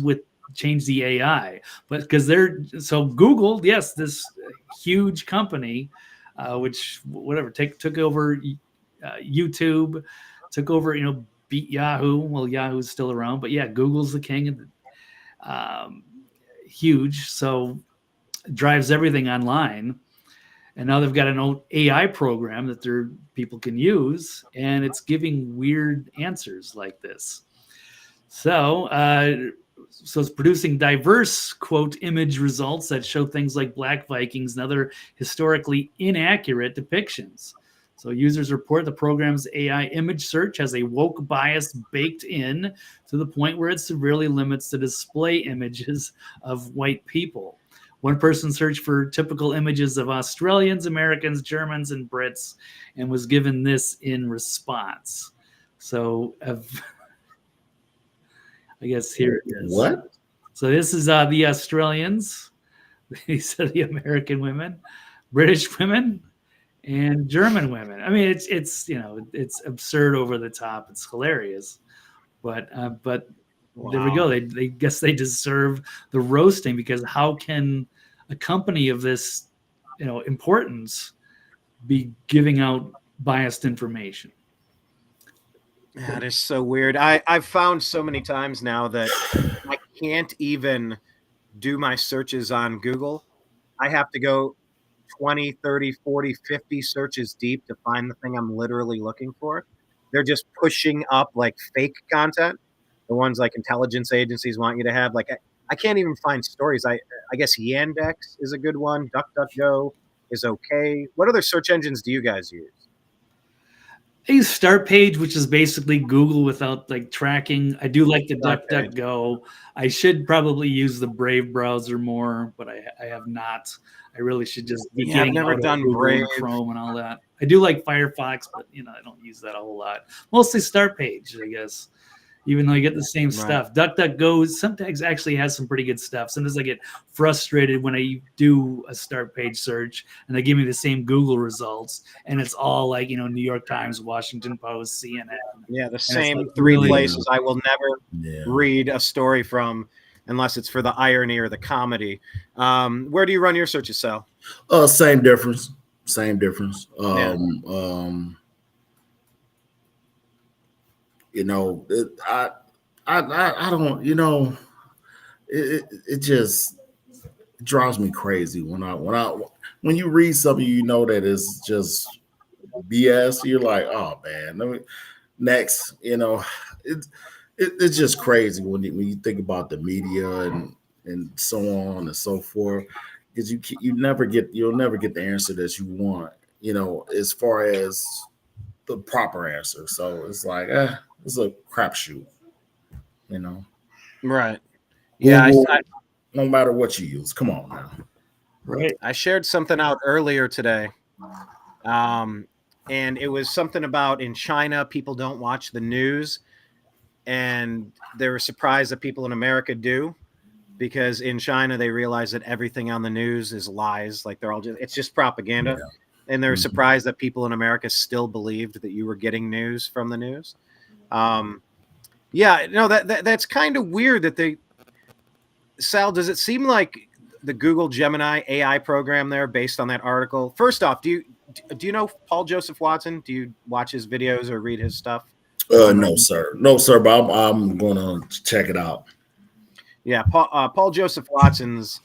Speaker 2: the AI? But because Google, yes, this huge company which whatever took over YouTube, took over, beat Yahoo. Well, Yahoo's still around, but yeah, Google's the king. Huge, so drives everything online. And now they've got an old AI program that people can use, and it's giving weird answers like this. So it's producing diverse, quote, image results that show things like Black Vikings and other historically inaccurate depictions. So users report the program's AI image search has a woke bias baked in to the point where it severely limits the display images of white people. One person searched for typical images of Australians, Americans, Germans, and Brits, and was given this in response. So I guess here it is.
Speaker 3: What?
Speaker 2: So this is the Australians. These are the American women, British women, and German women. I mean, it's it's absurd, over the top. It's hilarious, but wow. There we go. They guess they deserve the roasting, because how can a company of this importance be giving out biased information?
Speaker 1: That is so weird. I've found so many times now that I can't even do my searches on Google. I have to go 20, 30, 40, 50 searches deep to find the thing I'm literally looking for. They're just pushing up like fake content, the ones like intelligence agencies want you to have. Like I can't even find stories. I guess Yandex is a good one. DuckDuckGo is okay. What other search engines do you guys use?
Speaker 2: I use Start Page, which is basically Google without like tracking. I do like the DuckDuckGo. I should probably use the Brave browser more, but I have not. I really should just be getting
Speaker 1: I've never done
Speaker 2: Google
Speaker 1: Brave,
Speaker 2: and Chrome, and all that. I do like Firefox, but I don't use that a whole lot. Mostly Start Page, I guess. Even though you get the same stuff. DuckDuckGo sometimes actually has some pretty good stuff. Sometimes I get frustrated when I do a Start Page search and they give me the same Google results, and it's all like, New York Times, Washington Post, CNN.
Speaker 1: Yeah, the same like three places I will never read a story from unless it's for the irony or the comedy. Where do you run your searches, Sal?
Speaker 3: Same difference. I don't, it just drives me crazy when you read something, that it's just BS. You're like, oh man, next, it's just crazy when you think about the media and so on and so forth, because you'll never get the answer that you want, as far as the proper answer. So it's like, it's a crapshoot,
Speaker 1: Right. Yeah.
Speaker 3: No matter what you use. Come on now.
Speaker 2: Right.
Speaker 1: I shared something out earlier today. And it was something about in China, people don't watch the news. And they were surprised that people in America do, because in China, they realize that everything on the news is lies. Like it's just propaganda. Yeah. And they're surprised that people in America still believed that you were getting news from the news. That's kind of weird that Sal, does it seem like the Google Gemini AI program there, based on that article? First off, do you know Paul Joseph Watson? Do you watch his videos or read his stuff?
Speaker 3: No, sir. But I'm going to check it out.
Speaker 1: Yeah. Paul Joseph Watson's,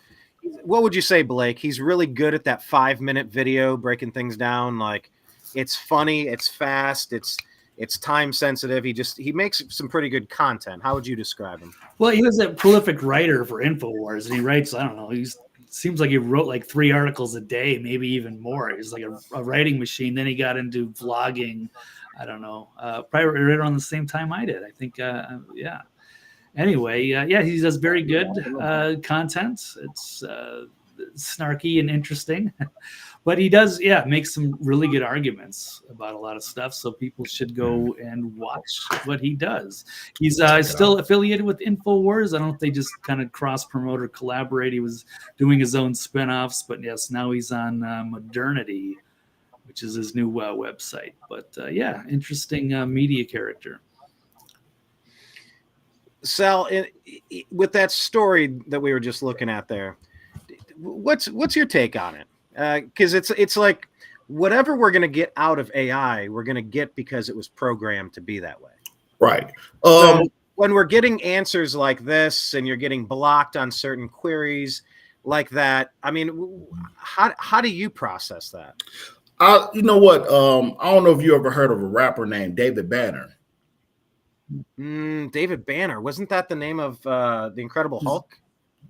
Speaker 1: what would you say, Blake? He's really good at that 5-minute video, breaking things down. Like, it's funny, it's fast, it's time sensitive. He makes some pretty good content. How would you describe him?
Speaker 2: Well, he was a prolific writer for InfoWars, and he writes, I don't know, seems like he wrote like 3 articles a day, maybe even more. He's like a writing machine. Then he got into vlogging. I don't know, probably right around the same time I did, I think. Yeah. Anyway, he does very good content. It's snarky and interesting, but he does, make some really good arguments about a lot of stuff. So people should go and watch what he does. He's still affiliated with InfoWars. I don't know if they just kind of cross promote or collaborate. He was doing his own spinoffs, but yes, now he's on Modernity, which is his new website. But interesting media character.
Speaker 1: Sal, with that story that we were just looking at there, what's your take on it? Because it's like whatever we're going to get out of AI, we're going to get because it was programmed to be that way.
Speaker 3: Right.
Speaker 1: So when we're getting answers like this and you're getting blocked on certain queries like that, I mean, how do you process that?
Speaker 3: You know what? I don't know if you ever heard of a rapper named David Banner.
Speaker 1: David Banner. Wasn't that the name of the Incredible Hulk?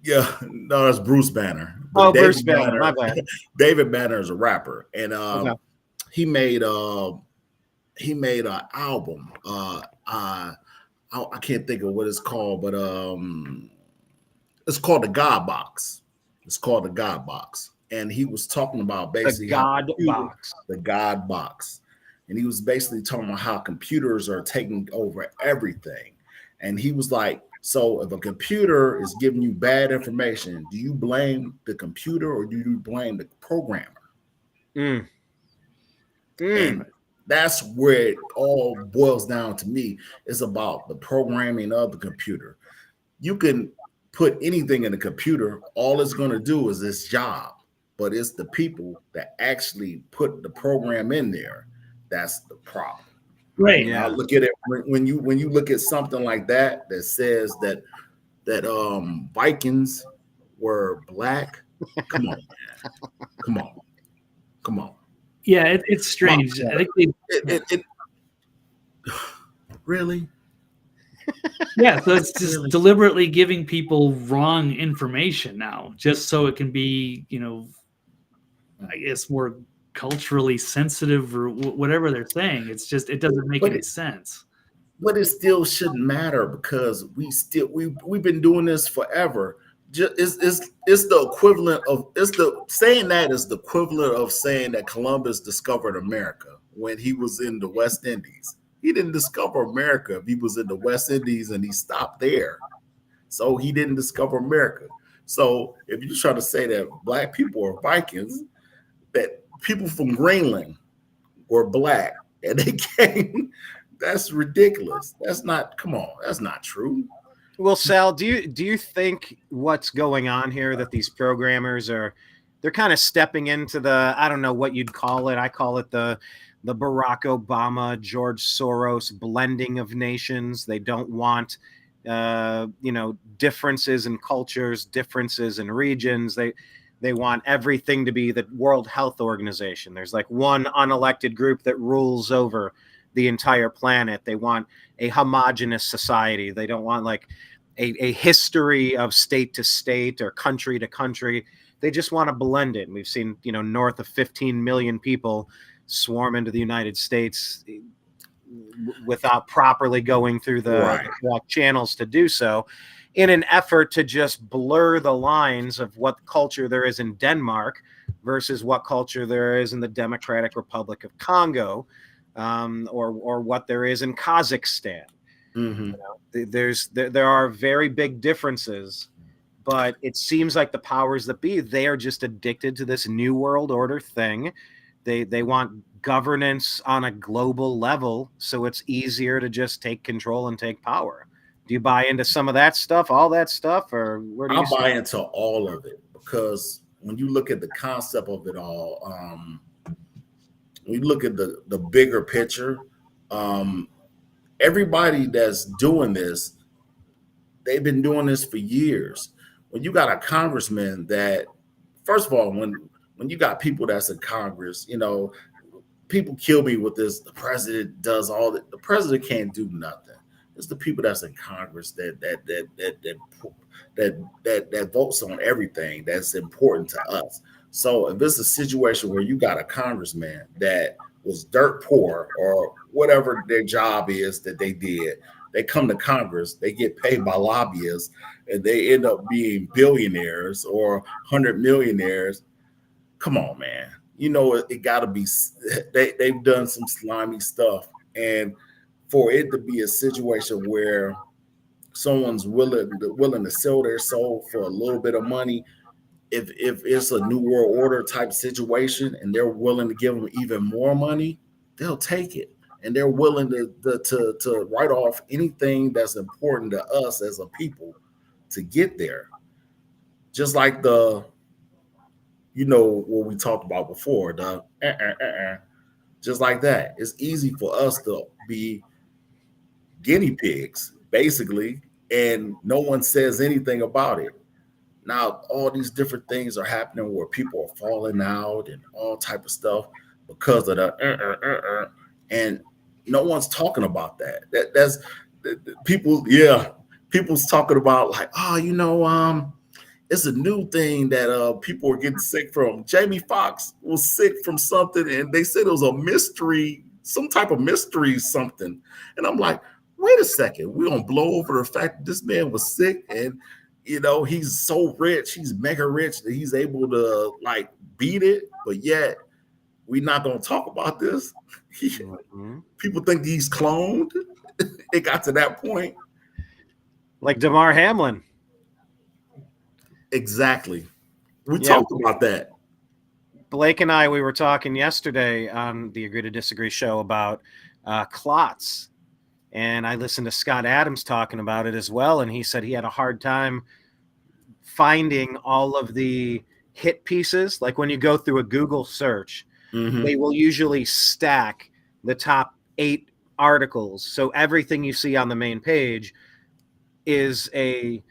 Speaker 3: Yeah, no, that's Bruce Banner.
Speaker 1: But Bruce Banner, my bad.
Speaker 3: David Banner is a rapper, and
Speaker 1: Okay.
Speaker 3: he made an album. I can't think of what it's called, but it's called the God Box. It's called the God Box, and he was talking about basically
Speaker 1: the God Box.
Speaker 3: The God Box, and he was basically talking about how computers are taking over everything, and he was like, so if a computer is giving you bad information, do you blame the computer or do you blame the programmer? And that's where it all boils down to me. It's about the programming of the computer. You can put anything in the computer. All it's going to do is its job, but it's the people that actually put the program in there. That's the problem.
Speaker 2: Right.
Speaker 3: Yeah. Look at it when you look at something like that says that Vikings were black. Come on, man. Come on.
Speaker 2: Yeah, it's strange. I think
Speaker 3: it really.
Speaker 2: Yeah, so it's just deliberately giving people wrong information now, just so it can be, I guess more culturally sensitive or whatever they're saying. It's just, it doesn't make any sense.
Speaker 3: But it still shouldn't matter because we've been doing this forever. It's the equivalent of saying that is the equivalent of saying that Columbus discovered America when he was in the West Indies. He didn't discover America if he was in the West Indies and he stopped there. So he didn't discover America. So if you try to say that black people are Vikings, that people from Greenland were black and they came, that's ridiculous. That's not true.
Speaker 1: Well, Sal, do you think what's going on here, that these programmers they're kind of stepping into the, I don't know what you'd call it. I call it the Barack Obama, George Soros blending of nations. They don't want, differences in cultures, differences in regions. They want everything to be the World Health Organization. There's like one unelected group that rules over the entire planet. They want a homogenous society. They don't want like a history of state to state or country to country. They just want to blend it. And we've seen, north of 15 million people swarm into the United States without properly going through the correct channels to do so, in an effort to just blur the lines of what culture there is in Denmark versus what culture there is in the Democratic Republic of Congo, or what there is in Kazakhstan. There are very big differences, but it seems like the powers that be, they are just addicted to this new world order thing. They want governance on a global level, so it's easier to just take control and take power. Do you buy into some of that stuff, all that stuff, or where do you?
Speaker 3: I buy into all of it, because when you look at the concept of it all, when you look at the bigger picture, everybody that's doing this, they've been doing this for years. When you got a congressman that, first of all, when you got people that's in Congress, people kill me with this. The president does all that. The president can't do nothing. It's the people that's in Congress that votes on everything that's important to us. So if it's a situation where you got a congressman that was dirt poor or whatever their job is that they did, they come to Congress, they get paid by lobbyists, and they end up being billionaires or 100 millionaires. Come on, man. It got to be, they've done some slimy stuff. And for it to be a situation where someone's willing to sell their soul for a little bit of money, if it's a new world order type situation and they're willing to give them even more money, they'll take it. And they're willing to write off anything that's important to us as a people to get there. Just like the you know what we talked about before, just like that. It's easy for us to be guinea pigs, basically, and no one says anything about it. Now, all these different things are happening where people are falling out and all type of stuff because of the and no one's talking about that. That's people. Yeah, people's talking about like, oh, it's a new thing that people are getting sick from. Jamie Foxx was sick from something, and they said it was a mystery, some type of mystery something. And I'm like, wait a second, we're gonna blow over the fact that this man was sick, and he's so rich, he's mega rich that he's able to like beat it, but yet we're not gonna talk about this. People think he's cloned. It got to that point.
Speaker 1: Like Damar Hamlin.
Speaker 3: Exactly. We talked about that.
Speaker 1: Blake and I, we were talking yesterday on the Agree to Disagree show about clots. And I listened to Scott Adams talking about it as well. And he said he had a hard time finding all of the hit pieces. Like when you go through a Google search, they will usually stack the top 8 articles. So everything you see on the main page is a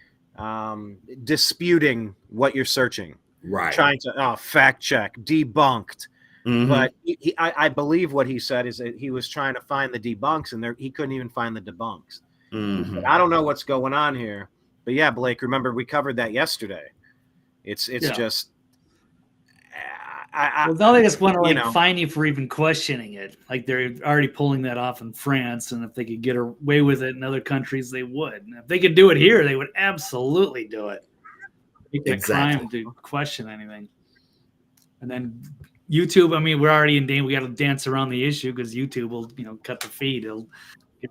Speaker 1: disputing what you're searching,
Speaker 3: right?
Speaker 1: Trying to fact check, debunked. But I believe what he said is that he was trying to find the debunks, and he couldn't even find the debunks. But I don't know what's going on here. But yeah, Blake, remember we covered that yesterday. It's just.
Speaker 2: Well, now they just want to fine you for even questioning it. Like they're already pulling that off in France, and if they could get away with it in other countries, they would. And if they could do it here, they would absolutely do it. Make it a crime to question anything. And then YouTube, I mean, we're already in danger. We got to dance around the issue because YouTube will, cut the feed.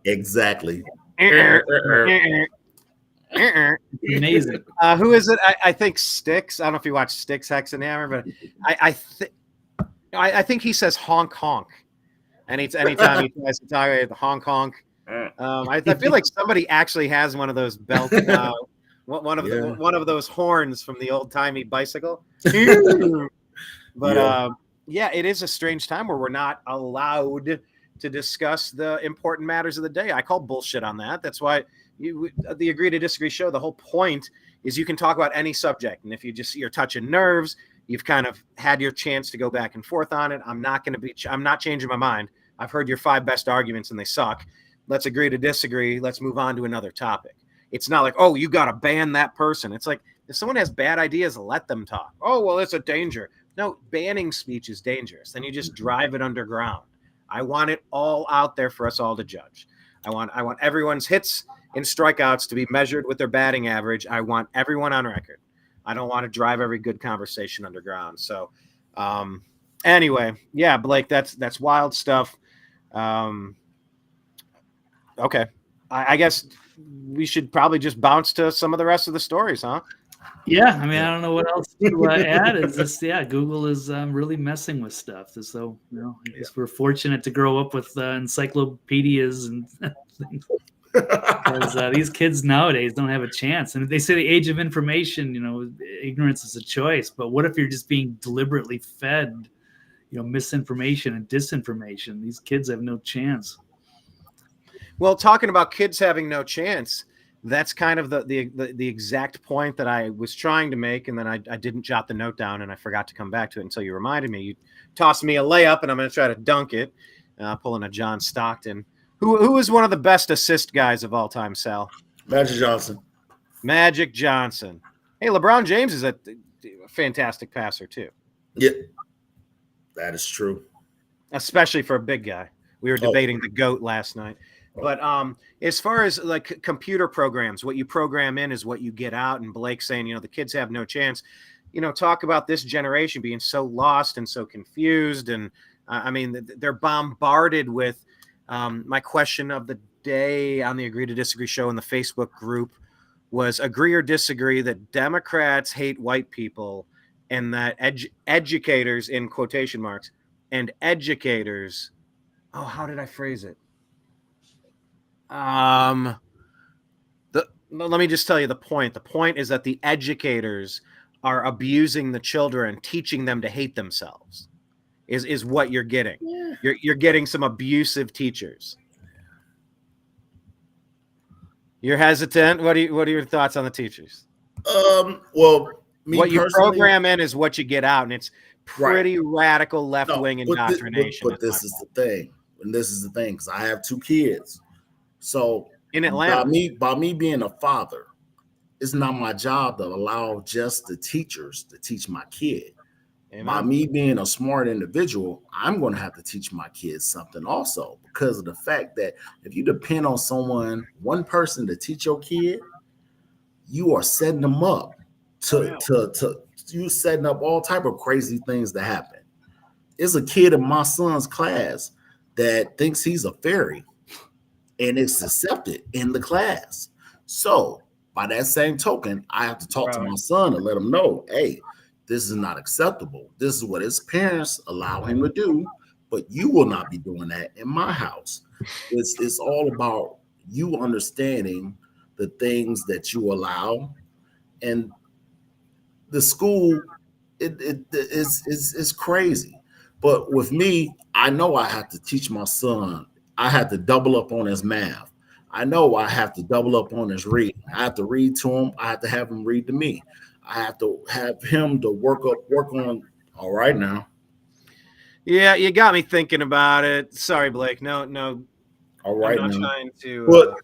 Speaker 3: Exactly.
Speaker 2: Amazing.
Speaker 1: Who is it? I think Styx. I don't know if you watch Styx, Hex and Hammer, but I think he says honk honk. Anytime he tries to talk about the honk honk. I feel like somebody actually has one of those belts. One of those horns from the old timey bicycle. But yeah, it is a strange time where we're not allowed to discuss the important matters of the day. I call bullshit on that. That's why the Agree to Disagree show, the whole point is you can talk about any subject. And if you're touching nerves, you've kind of had your chance to go back and forth on it. I'm not changing my mind. I've heard your 5 best arguments and they suck. Let's agree to disagree. Let's move on to another topic. It's not like, oh, you got to ban that person. It's like, if someone has bad ideas, let them talk. Oh, well, it's a danger. No, banning speech is dangerous. Then you just drive it underground. I want it all out there for us all to judge. I want everyone's hits and strikeouts to be measured with their batting average. I want everyone on record. I don't want to drive every good conversation underground. So anyway, yeah, Blake, that's wild stuff. Okay. I guess we should probably just bounce to some of the rest of the stories, huh?
Speaker 2: Yeah, I mean, I don't know what else to add. It's just, Google is really messing with stuff. So, I guess we're fortunate to grow up with encyclopedias and things. Because these kids nowadays don't have a chance. And they say the age of information, ignorance is a choice. But what if you're just being deliberately fed, misinformation and disinformation? These kids have no chance.
Speaker 1: Well, talking about kids having no chance, that's kind of the exact point that I was trying to make, and then I didn't jot the note down, and I forgot to come back to it until you reminded me. You tossed me a layup, and I'm going to try to dunk it, pulling a John Stockton. Who is one of the best assist guys of all time, Sal?
Speaker 3: Magic Johnson.
Speaker 1: Magic Johnson. Hey, LeBron James is a fantastic passer, too.
Speaker 3: Yeah, that is true.
Speaker 1: Especially for a big guy. We were debating the GOAT last night. But as far as like computer programs, what you program in is what you get out. And Blake saying, the kids have no chance. Talk about this generation being so lost and so confused. And I mean, they're bombarded with my question of the day on the Agree to Disagree show in the Facebook group was agree or disagree that Democrats hate white people and that educators, in quotation marks, and educators. Oh, how did I phrase it? Let me just tell you the point. The point is that the educators are abusing the children, teaching them to hate themselves. Is what you're getting. Yeah. You're getting some abusive teachers. You're hesitant. What are your thoughts on the teachers?
Speaker 3: Well,
Speaker 1: what you program in is what you get out, and it's pretty radical left-wing indoctrination.
Speaker 3: But this is the thing, and this is the thing, because I have 2 kids. So
Speaker 1: in Atlanta,
Speaker 3: by me being a father, it's not my job to allow just the teachers to teach my kid. Amen. By me being a smart individual, I'm going to have to teach my kids something also, because of the fact that if you depend on one person to teach your kid, you are setting them up to you setting up all type of crazy things to happen. There's a kid in my son's class that thinks he's a fairy, and it's accepted in the class. So by that same token, I have to talk to my son and let him know, hey, this is not acceptable. This is what his parents allow him to do, but you will not be doing that in my house. It's all about you understanding the things that you allow, and the school it's crazy. But with me, I know I have to teach my son. I have to double up on his math. I know I have to double up on his reading. I have to read to him. I have to have him read to me. I have to have him to work on. All right now.
Speaker 1: Yeah, you got me thinking about it. Sorry, Blake. No.
Speaker 3: All right
Speaker 1: I'm not
Speaker 3: now.
Speaker 1: trying to.
Speaker 3: But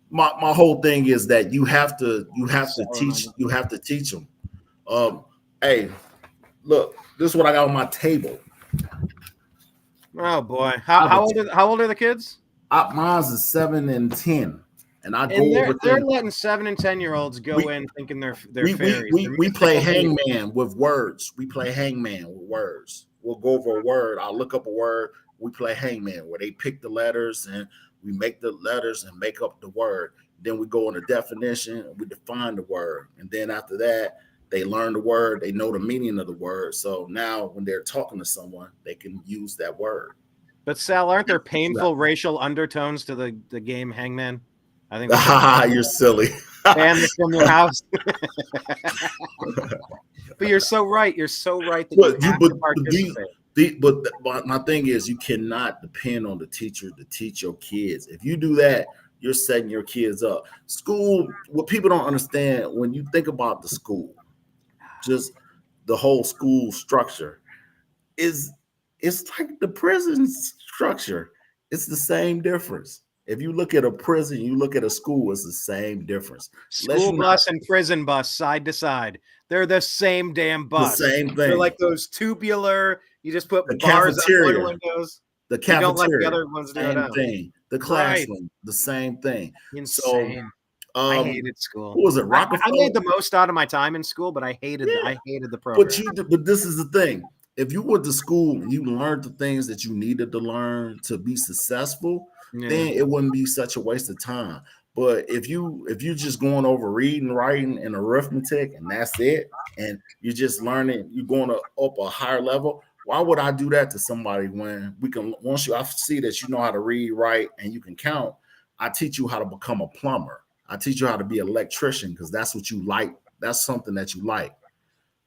Speaker 3: my whole thing is that you have to teach them. Hey, look, this is what I got on my table.
Speaker 1: Oh boy, how old are the kids?
Speaker 3: Mine's is 7 and 10, and
Speaker 1: they're letting 7 and 10-year-olds go in thinking they're fairies.
Speaker 3: We play hangman with words. We play hangman with words. We'll go over a word. I'll look up a word. We play hangman, where they pick the letters and we make the letters and make up the word. Then we go on a definition and we define the word. And then after that, they learn the word. They know the meaning of the word. So now when they're talking to someone, they can use that word.
Speaker 1: But Sal, aren't there painful racial undertones to the game Hangman? I think
Speaker 3: you're silly.
Speaker 1: And it's from your house. But you're so right. You're so right.
Speaker 3: But my thing is, you cannot depend on the teacher to teach your kids. If you do that, you're setting your kids up. School, what people don't understand when you think about the school, just the whole school structure, it's like the prison structure. It's the same difference. If you look at a prison, you look at a school, it's the same difference.
Speaker 1: School bus and prison bus side to side. They're the same damn bus.
Speaker 3: The same thing.
Speaker 1: They're like those tubular, you just put
Speaker 3: the
Speaker 1: bars
Speaker 3: cafeteria.
Speaker 1: on windows.
Speaker 3: The cafeteria.
Speaker 1: You don't let the other ones do
Speaker 3: same thing. The classroom, the same thing.
Speaker 1: Insane. So I hated school.
Speaker 3: What was it?
Speaker 1: I made the most out of my time in school, but I hated the program.
Speaker 3: But this is the thing. If you went to school and you learned the things that you needed to learn to be successful, then it wouldn't be such a waste of time. But if you just going over reading, writing, and arithmetic, and that's it, and you're just learning, you're going up a higher level, why would I do that to somebody when once I see that you know how to read, write, and you can count, I teach you how to become a plumber. I teach you how to be an electrician, because that's what you like. That's something that you like.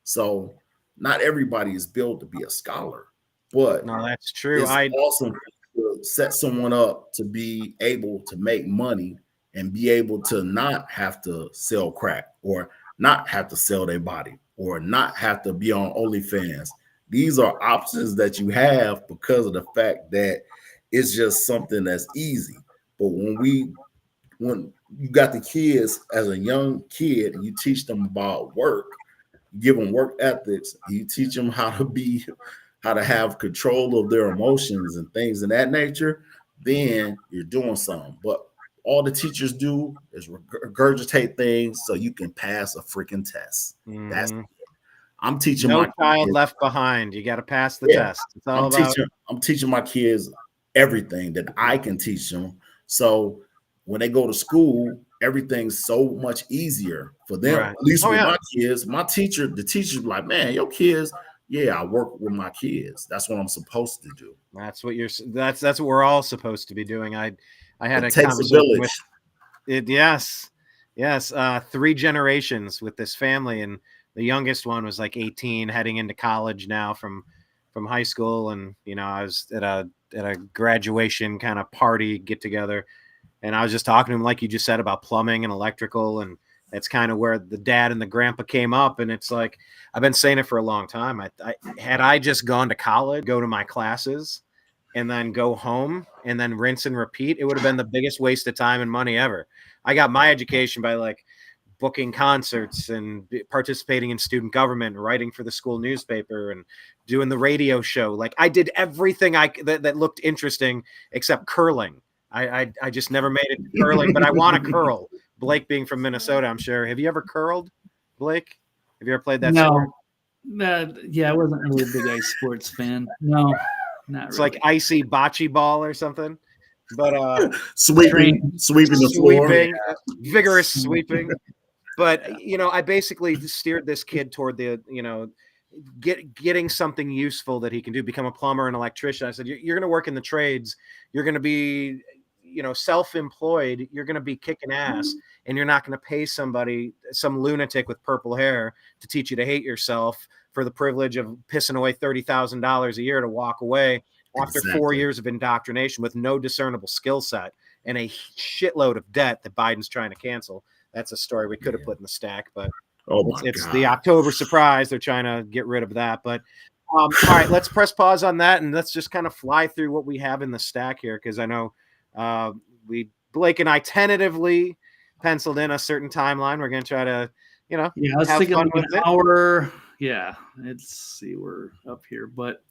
Speaker 3: So not everybody is built to be a scholar, but
Speaker 1: no, that's true.
Speaker 3: It's awesome to set someone up to be able to make money and be able to not have to sell crack, or not have to sell their body, or not have to be on OnlyFans. These are options that you have because of the fact that it's just something that's easy. But when you got the kids as a young kid and you teach them about work, you give them work ethics, you teach them how to have control of their emotions and things of that nature, then you're doing something. But all the teachers do is regurgitate things so you can pass a freaking test. That's it. I'm teaching
Speaker 1: no child left behind. You got to pass the test. It's all
Speaker 3: I'm teaching my kids everything that I can teach them. So when they go to school, everything's so much easier for them. Right. At least with my kids, the teacher's like, man, your kids. Yeah, I work with my kids. That's what I'm supposed to do.
Speaker 1: That's what that's what we're all supposed to be doing. I had a
Speaker 3: conversation
Speaker 1: with it. Yes. 3 generations with this family, and The youngest one was like 18, heading into college now from high school. And, I was at a graduation kind of party get together. And I was just talking to him, like you just said, about plumbing and electrical. And that's kind of where the dad and the grandpa came up. And it's like, I've been saying it for a long time. I just gone to college, go to my classes, and then go home and then rinse and repeat, it would have been the biggest waste of time and money ever. I got my education by like booking concerts and participating in student government, writing for the school newspaper, and doing the radio show. Like I did everything that looked interesting except curling. I just never made it to curling, but I want to curl. Blake being from Minnesota, I'm sure. Have you ever curled, Blake? Have you ever played that sport?
Speaker 2: Yeah, I wasn't really a big ice sports fan. No, not
Speaker 1: it's
Speaker 2: really.
Speaker 1: like icy bocce ball or something. But
Speaker 3: sweeping the floor.
Speaker 1: Vigorous sweeping. But I basically steered this kid toward the getting something useful that he can do, become a plumber, an electrician. I said, you're going to work in the trades, you're going to be self-employed, you're going to be kicking ass, and you're not going to pay some lunatic with purple hair to teach you to hate yourself for the privilege of pissing away $30,000 a year to walk away after 4 years of indoctrination with no discernible skill set and a shitload of debt that Biden's trying to cancel. That's a story we could have put in the stack, but it's the October surprise. They're trying to get rid of that. But all right, let's press pause on that, and let's just kind of fly through what we have in the stack here, because I know Blake and I tentatively penciled in a certain timeline. We're going to try to,
Speaker 2: I was thinking like an hour. Yeah, let's see, we're up here, but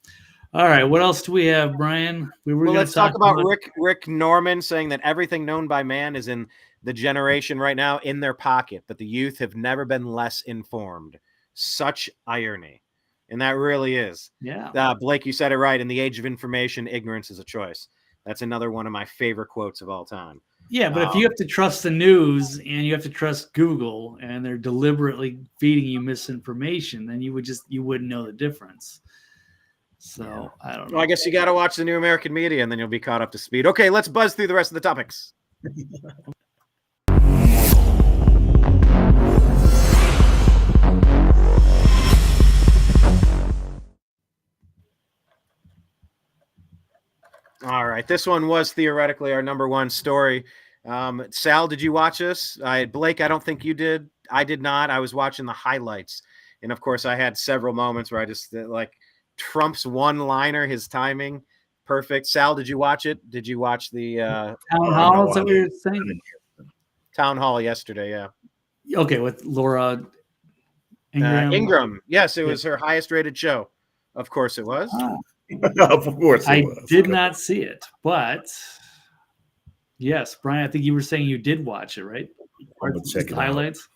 Speaker 2: all right, what else do we have, Brian?
Speaker 1: Let's talk about Rick Norman saying that everything known by man is in the generation right now in their pocket, but the youth have never been less informed. Such irony. And that really is.
Speaker 2: Yeah.
Speaker 1: Blake, you said it right. In the age of information, ignorance is a choice. That's another one of my favorite quotes of all time.
Speaker 2: Yeah, but if you have to trust the news and you have to trust Google and they're deliberately feeding you misinformation, then you wouldn't know the difference. So I don't know.
Speaker 1: Well, I guess you got to watch the New American Media and then you'll be caught up to speed. Okay, let's buzz through the rest of the topics. All right, this one was theoretically our number one story. Sal, did you watch this? Blake, I don't think you did. I did not. I was watching the highlights. And of course, I had several moments where I just like Trump's one-liner, his timing, perfect. Sal, did you watch it? Did you watch the
Speaker 2: Town Hall? Is that what you're saying?
Speaker 1: Town Hall yesterday, yeah.
Speaker 2: Okay, with Laura Ingraham.
Speaker 1: Ingram. Yes, it was her highest-rated show. Of course, it was.
Speaker 3: Of course,
Speaker 2: I did not see it, but yes, Brian, I think you were saying you did watch it, right?
Speaker 3: I'm gonna check it
Speaker 2: highlights.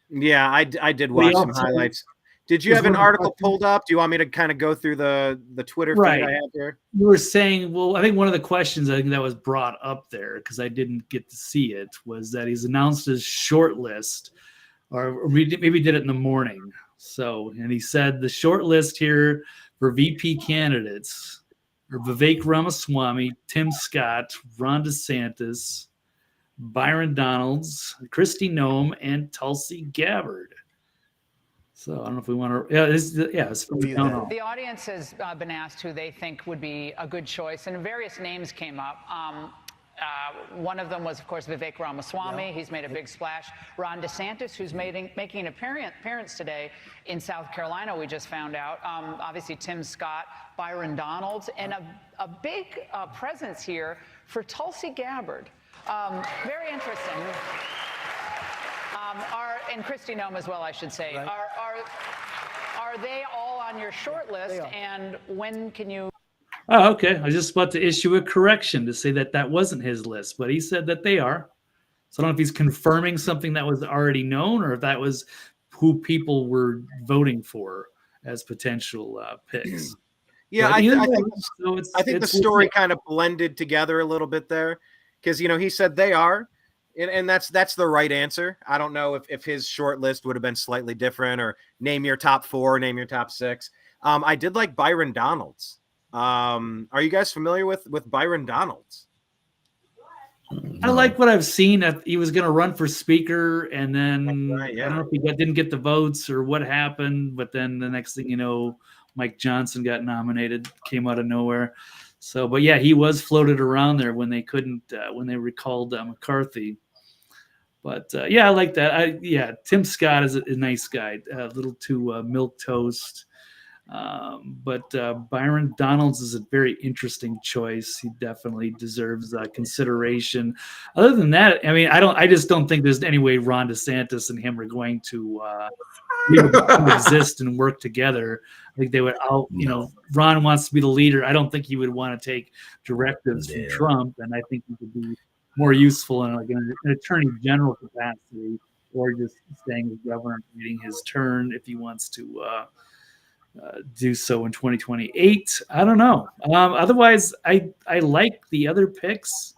Speaker 1: Yeah, I did watch some highlights. Did you have an article pulled up? Do you want me to kind of go through the Twitter feed I have here?
Speaker 2: You were saying, well, I think one of the questions I think that was brought up there, because I didn't get to see it, was that he's announced his short list, or maybe did it in the morning. So, and he said the short list here for VP candidates are Vivek Ramaswamy, Tim Scott, Ron DeSantis, Byron Donalds, Kristi Noem, and Tulsi Gabbard. So I don't know if we want to. It's from the town hall.
Speaker 6: The audience has been asked who they think would be a good choice, and various names came up. One of them was, of course, Vivek Ramaswamy. Yeah. He's made a big splash. Ron DeSantis, who's making an appearance today in South Carolina, we just found out. Obviously, Tim Scott, Byron Donalds, and a big presence here for Tulsi Gabbard. Very interesting. And Kristi Noem as well, I should say. Right. Are they all on your short list? And when can you?
Speaker 2: Oh, okay. I was just about to issue a correction to say that wasn't his list, but he said that they are. So I don't know if he's confirming something that was already known or if that was who people were voting for as potential picks.
Speaker 1: Yeah, I think the story kind of blended together a little bit there because, he said they are. And that's the right answer. I don't know if his short list would have been slightly different or name your top 4, name your top 6. I did like Byron Donalds. Are you guys familiar with Byron Donalds?
Speaker 2: I like what I've seen. That he was going to run for speaker, and then
Speaker 1: Right, yeah.
Speaker 2: I don't know if he didn't get the votes or what happened. But then the next thing you know, Mike Johnson got nominated, came out of nowhere. So, but yeah, he was floated around there when they couldn't, when they recalled McCarthy. But yeah, I like that. Tim Scott is a nice guy, a little too milk toast. But Byron Donalds is a very interesting choice. He definitely deserves consideration. Other than that, I mean, I just don't think there's any way Ron DeSantis and him are going to exist and work together. I think they would Ron wants to be the leader. I don't think he would want to take directives from Trump, and I think he could be more useful in like an attorney general capacity, or just staying as governor, waiting his turn if he wants to do so in 2028. I don't know. Otherwise, I like the other picks.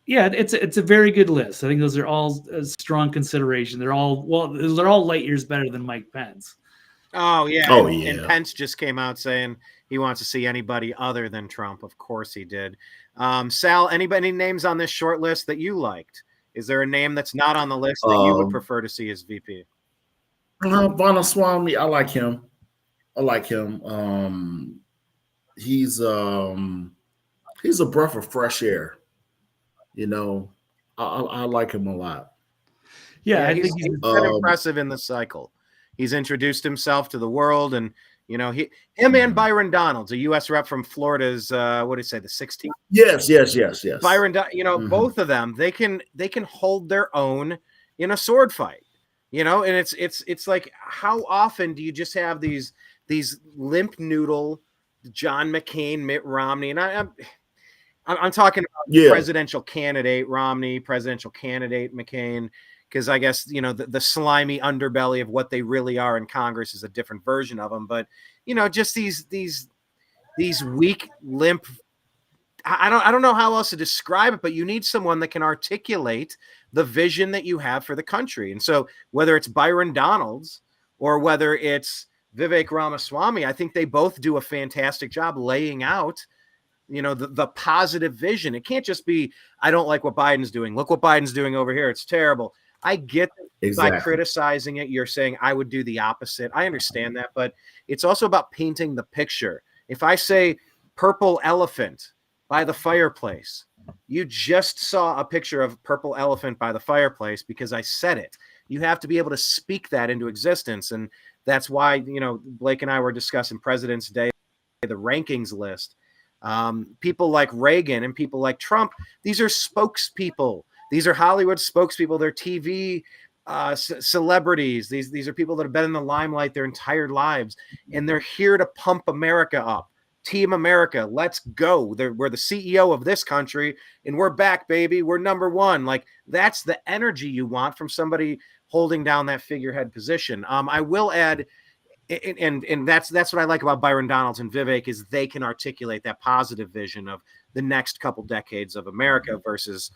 Speaker 2: Yeah, it's a very good list. I think those are all a strong consideration. They're all light years better than Mike Pence.
Speaker 1: Oh yeah.
Speaker 3: Oh,
Speaker 1: And Pence just came out saying he wants to see anybody other than Trump. Of course he did. Sal, any names on this short list that you liked? Is there a name that's not on the list that you would prefer to see as VP?
Speaker 3: Ramaswamy, I like him. He's a breath of fresh air. You know, I like him a lot.
Speaker 1: Yeah, I think he's been impressive in the cycle. He's introduced himself to the world, and him and Byron Donalds, a U.S. rep from Florida's, what did he say, the 16th?
Speaker 3: Yes.
Speaker 1: Byron, both of them, they can hold their own in a sword fight. And it's like, how often do you just have these limp noodle John McCain, Mitt Romney, and I'm talking about presidential candidate Romney, presidential candidate McCain, because I guess the slimy underbelly of what they really are in Congress is a different version of them. But just these weak, limp. I don't know how else to describe it, but you need someone that can articulate the vision that you have for the country. And so whether it's Byron Donalds or whether it's Vivek Ramaswamy, I think they both do a fantastic job laying out, the positive vision. It can't just be, I don't like what Biden's doing. Look what Biden's doing over here. It's terrible. I get by criticizing it, you're saying I would do the opposite. I understand that, but it's also about painting the picture. If I say purple elephant by the fireplace, you just saw a picture of purple elephant by the fireplace because I said it. You have to be able to speak that into existence. And that's why, Blake and I were discussing President's Day, the rankings list. People like Reagan and people like Trump, these are spokespeople. These are Hollywood spokespeople. They're TV celebrities. These are people that have been in the limelight their entire lives, and they're here to pump America up. Team America, let's go. We're the CEO of this country, and we're back, baby. We're number one. Like, that's the energy you want from somebody holding down that figurehead position. I will add, and that's what I like about Byron Donalds and Vivek, is they can articulate that positive vision of the next couple decades of America versus,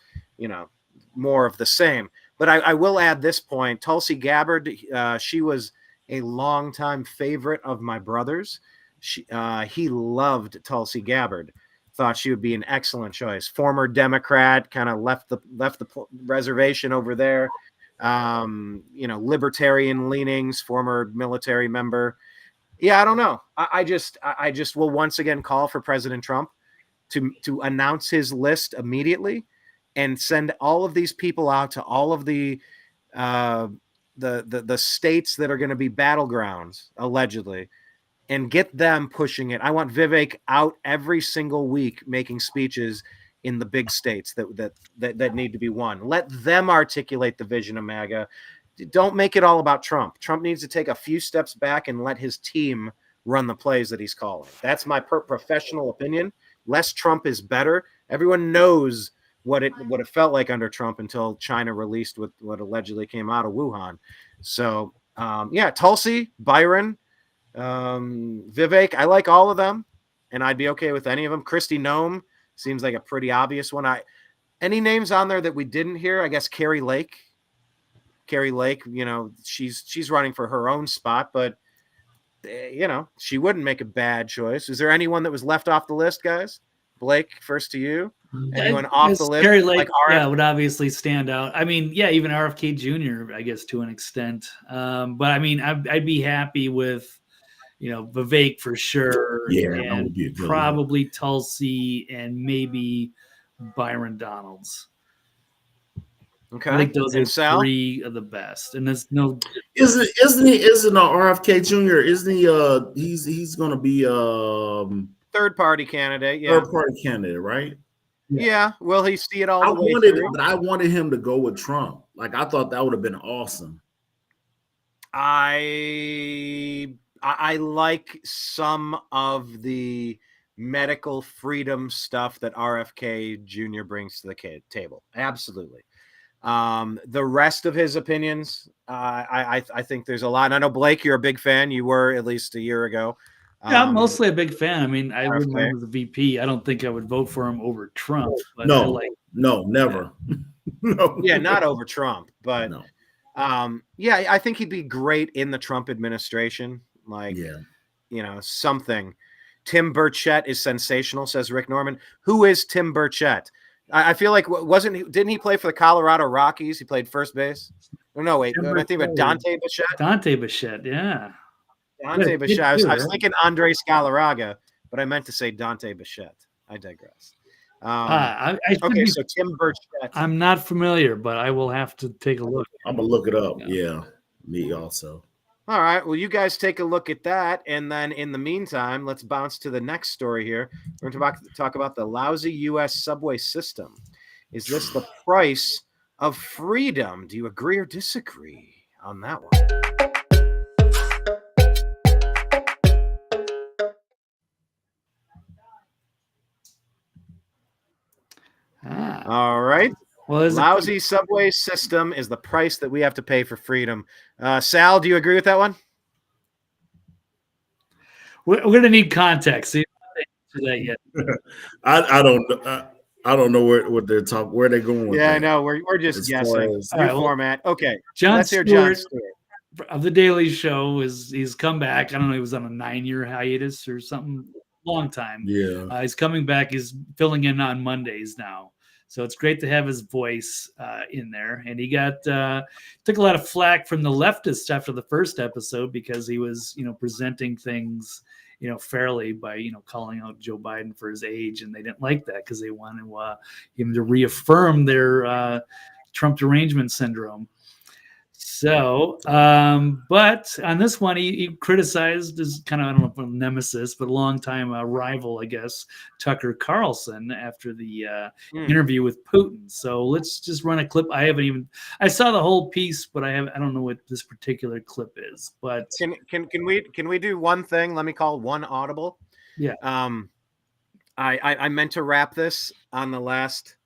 Speaker 1: more of the same. But I will add this point. Tulsi Gabbard, she was a longtime favorite of my brother's. He loved Tulsi Gabbard, thought she would be an excellent choice. Former Democrat, kind of left the reservation over there. Libertarian leanings, former military member. Yeah, I don't know. I just will once again call for President Trump to announce his list immediately and send all of these people out to all of the states that are going to be battlegrounds, allegedly, and get them pushing it. I want Vivek out every single week making speeches in the big states that need to be won. Let them articulate the vision of MAGA. Don't make it all about Trump. Trump needs to take a few steps back and let his team run the plays that he's calling. That's my professional opinion. Less Trump is better. Everyone knows what it felt like under Trump until China released what allegedly came out of Wuhan. So Tulsi, Byron, Vivek, I like all of them, and I'd be okay with any of them. Kristi Noem seems like a pretty obvious one. Any names on there that we didn't hear? I guess Carrie Lake, she's running for her own spot, but she wouldn't make a bad choice. Is there anyone that was left off the list, guys? Blake, first to you. Anyone off the list?
Speaker 2: Carrie Lake,
Speaker 1: Like
Speaker 2: would obviously stand out. I mean, yeah, even RFK Jr., I guess, to an extent. But I mean, I'd be happy with, Vivek for sure,
Speaker 3: Yeah, that
Speaker 2: and
Speaker 3: would be a good one.
Speaker 2: probably Tulsi and maybe Byron Donalds.
Speaker 1: Okay.
Speaker 2: I think those
Speaker 1: And
Speaker 2: are
Speaker 1: Sal?
Speaker 2: 3 of the best, and there's no.
Speaker 3: Isn't RFK Jr. Isn't he? He's going to be
Speaker 1: Third party candidate. Yeah.
Speaker 3: third party candidate, right?
Speaker 1: Yeah. Will he see it all
Speaker 3: I
Speaker 1: the way
Speaker 3: wanted,
Speaker 1: through?
Speaker 3: but I wanted him to go with Trump. Like I thought that would have been awesome.
Speaker 1: I like some of the medical freedom stuff that RFK Jr. brings to the table. Absolutely. The rest of his opinions, I think there's a lot. And I know, Blake, you're a big fan. You were at least a year ago.
Speaker 2: Yeah, I'm mostly a big fan. I mean, I wouldn't
Speaker 1: RFK.
Speaker 2: mind with the VP. I don't think I would vote for him over Trump. But
Speaker 3: No,
Speaker 2: I
Speaker 3: no, never. No.
Speaker 1: Yeah, not over Trump, but
Speaker 3: No.
Speaker 1: yeah, I think he'd be great in the Trump administration. Like,
Speaker 3: Yeah.
Speaker 1: Something. Tim Burchett is sensational, says Rick Norman. Who is Tim Burchett? I feel like didn't he play for the Colorado Rockies? He played first base. Oh, no, wait. I think about Dante Bichette.
Speaker 2: Dante Bichette, yeah.
Speaker 1: Dante Bichette. I was thinking Andre Scalaraga, but I meant to say Dante Bichette. I digress. Okay, so Tim Burchett.
Speaker 2: I'm not familiar, but I will have to take a look.
Speaker 3: I'm gonna look it up. Yeah, me also.
Speaker 1: All right. Well, you guys take a look at that, and then in the meantime, let's bounce to the next story here. We're going to talk about the lousy U.S. subway system. Is this the price of freedom? Do you agree or disagree on that one? All right.
Speaker 2: Well,
Speaker 1: lousy subway system is the price that we have to pay for freedom. Sal, do you agree with that one?
Speaker 2: We're going to need context. So that yet.
Speaker 3: I don't know what they're talking. Where they're going with
Speaker 1: Yeah,
Speaker 3: that.
Speaker 1: I know. We're just guessing. New format. Okay.
Speaker 2: Let's
Speaker 1: hear
Speaker 2: Jon
Speaker 1: Stewart
Speaker 2: of the Daily Show. He's come back. I don't know. He was on a 9-year hiatus or something. Long time.
Speaker 3: Yeah.
Speaker 2: He's coming back. He's filling in on Mondays now. So it's great to have his voice in there. And he took a lot of flack from the leftists after the first episode because he was, presenting things, fairly by, calling out Joe Biden for his age. And they didn't like that because they wanted him to reaffirm their Trump derangement syndrome. So, but on this one, he criticized his kind of, I don't know, nemesis, but longtime rival, I guess, Tucker Carlson after the interview with Putin. So let's just run a clip. I saw the whole piece, but I don't know what this particular clip is. But
Speaker 1: can we do one thing? Let me call one audible.
Speaker 2: Yeah.
Speaker 1: I meant to wrap this on the last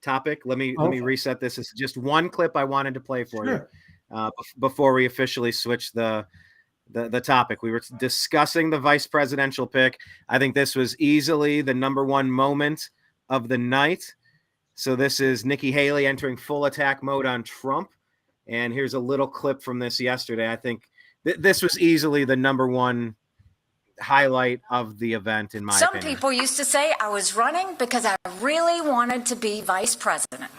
Speaker 1: topic. Let me reset this. It's just one clip I wanted to play for you. Before we officially switch the topic. We were discussing the vice presidential pick. I think this was easily the number one moment of the night. So this is Nikki Haley entering full attack mode on Trump. And here's a little clip from this yesterday. I think this was easily the number one highlight of the event, in my opinion.
Speaker 7: Some people used to say I was running because I really wanted to be vice president.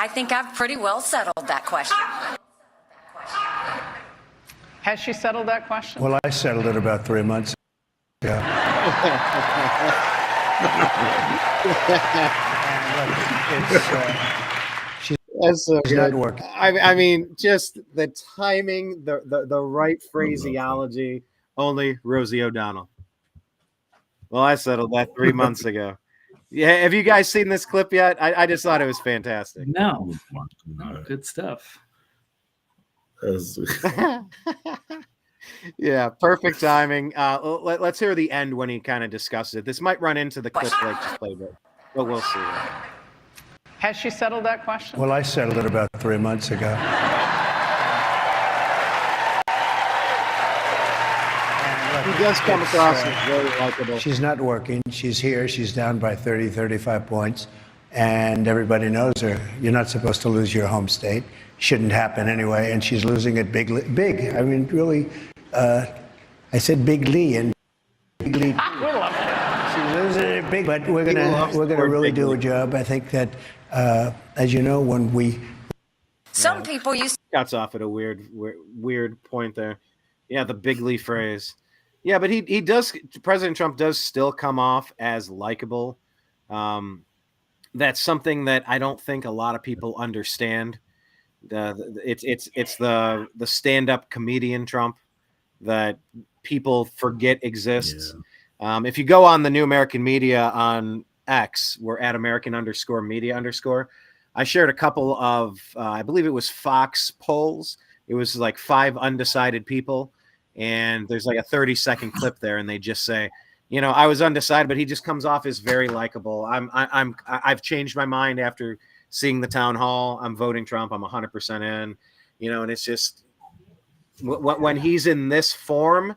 Speaker 7: I think I've pretty well settled that question.
Speaker 6: Has she settled that question?
Speaker 8: Well, I settled it about 3 months ago. She's not working.
Speaker 1: I mean, just the timing, the right phraseology, only Rosie O'Donnell. Well, I settled that 3 months ago. Yeah, have you guys seen this clip yet? I just thought it was fantastic.
Speaker 2: No, good stuff.
Speaker 1: Yeah, perfect timing. Let's hear the end when he kind of discusses it. This might run into the clip Blake just played, but we'll see.
Speaker 6: Has she settled that question?
Speaker 8: Well, I settled it about 3 months ago.
Speaker 1: He does come across as very likable.
Speaker 8: She's not working. She's here. She's down by 30, 35 points. And everybody knows her. You're not supposed to lose your home state. Shouldn't happen anyway. And she's losing it big. I mean, really, I said bigly and bigly. She was a big, but we're gonna really do a job. I think that, as you know, when we
Speaker 7: Some people used
Speaker 1: cuts off at a weird point there. Yeah, the bigly phrase. Yeah, but he does. President Trump does still come off as likable. That's something that I don't think a lot of people understand. It's the stand-up comedian Trump that people forget exists. Yeah. If you go on the New American Media on X, we're at American_media_. I shared a couple of, I believe it was Fox polls. It was like 5 undecided people, and there's like a 30-second clip there, and they just say, I was undecided, but he just comes off as very likable. I've changed my mind after seeing the town hall. I'm voting Trump. I'm 100% in. And it's just when he's in this form,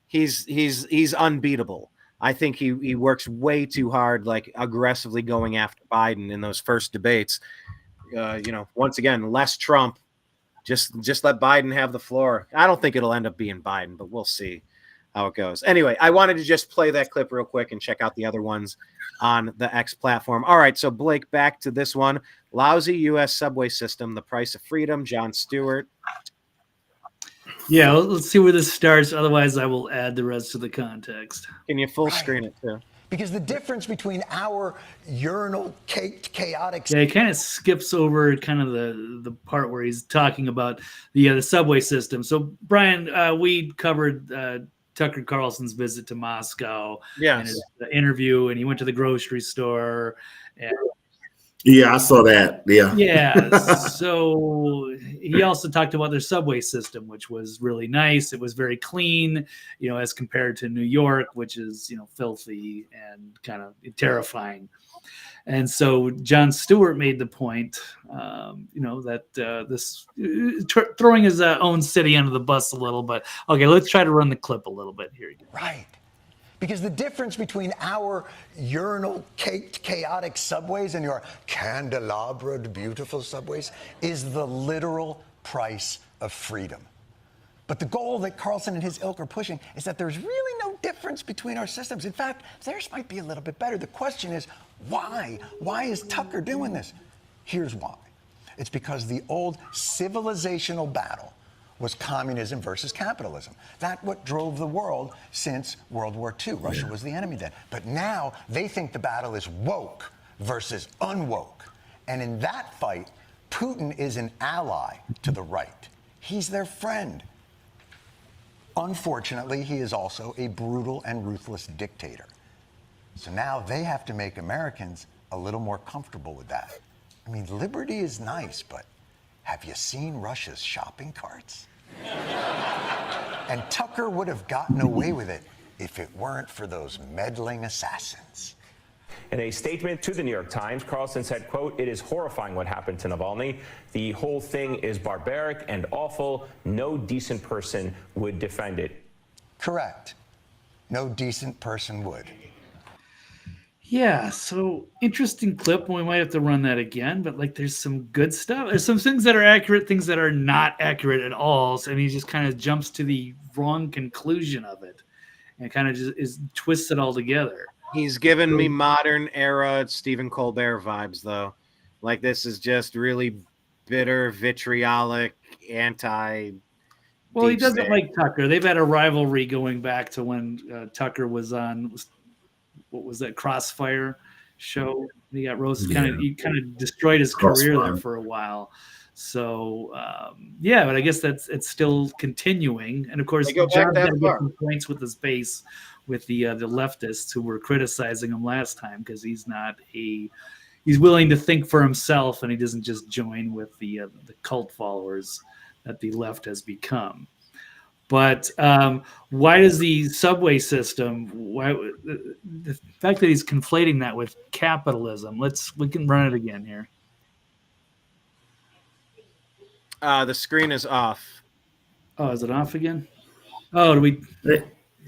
Speaker 1: he's unbeatable. I think he works way too hard, like aggressively going after Biden in those first debates. Once again, less Trump. Just let Biden have the floor. I don't think it'll end up being Biden, but we'll see how it goes. Anyway, I wanted to just play that clip real quick and check out the other ones on the X platform. All right, so Blake, back to this one. Lousy U.S. subway system, the price of freedom, Jon Stewart.
Speaker 2: Yeah, let's see where this starts. Otherwise, I will add the rest of the context.
Speaker 1: Can you full screen it too?
Speaker 9: Because the difference between our urinal caked chaotic.
Speaker 2: Yeah, it kind of skips over kind of the part where he's talking about the subway system. So, Brian, we covered Tucker Carlson's visit to Moscow.
Speaker 1: Yes.
Speaker 2: And his interview, and he went to the grocery store. And
Speaker 3: yeah, I saw that. Yeah.
Speaker 2: Yeah. So he also talked about their subway system, which was really nice. It was very clean, as compared to New York, which is, filthy and kind of terrifying. And so Jon Stewart made the point, that this throwing his own city under the bus a little. But okay, let's try to run the clip a little bit here.
Speaker 9: Right. Because the difference between our urinal caked chaotic subways and your candelabred beautiful subways is the literal price of freedom. But the goal that Carlson and his ilk are pushing is that there's really no difference between our systems. In fact, theirs might be a little bit better. The question is, why? Why is Tucker doing this? Here's why. It's because the old civilizational battle was communism versus capitalism. That's what drove the world since World War II. Russia was the enemy then. But now they think the battle is woke versus unwoke. And in that fight, Putin is an ally to the right. He's their friend. Unfortunately, he is also a brutal and ruthless dictator. So now they have to make Americans a little more comfortable with that. I mean, liberty is nice, but have you seen Russia's shopping carts? And Tucker would have gotten away with it if it weren't for those meddling assassins.
Speaker 10: In a statement to the New York Times, Carlson said, quote, "It is horrifying what happened to Navalny. The whole thing is barbaric and awful. No decent person would defend it."
Speaker 9: Correct. No decent person would.
Speaker 2: Yeah, so interesting clip. We might have to run that again, but there's some good stuff. There's some things that are accurate, things that are not accurate at all. So, and he just kind of jumps to the wrong conclusion of it and kind of just twists it all together.
Speaker 1: He's given me modern era Stephen Colbert vibes, though. This is just really bitter, vitriolic, anti.
Speaker 2: Well, he doesn't like Tucker. They've had a rivalry going back to when Tucker was on. What was that Crossfire show? He got roasted. He kind of destroyed his career there for a while. So but I guess it's still continuing. And of course, John's got to get some points with his base with the leftists who were criticizing him last time because he's willing to think for himself and he doesn't just join with the cult followers that the left has become. But why does the subway system? Why the fact that he's conflating that with capitalism? We can run it again here.
Speaker 1: The screen is off.
Speaker 2: Oh, is it off again? Oh, do we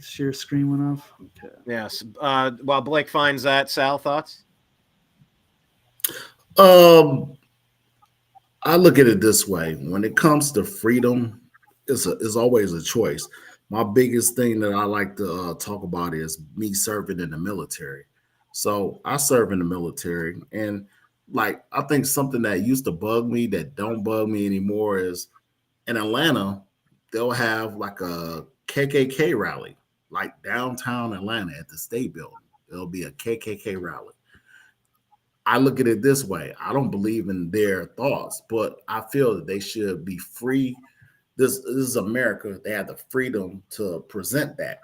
Speaker 2: share screen went off? Okay.
Speaker 1: Yes. While Blake finds that, Sal, thoughts?
Speaker 3: I look at it this way: when it comes to freedom, it's always a choice. My biggest thing that I like to talk about is me serving in the military. So I serve in the military, and like I think something that used to bug me that don't bug me anymore is in Atlanta, they'll have like a KKK rally, like downtown Atlanta at the state building. It'll be a KKK rally. I look at it this way. I don't believe in their thoughts, but I feel that they should be free. This is America. They have the freedom to present that.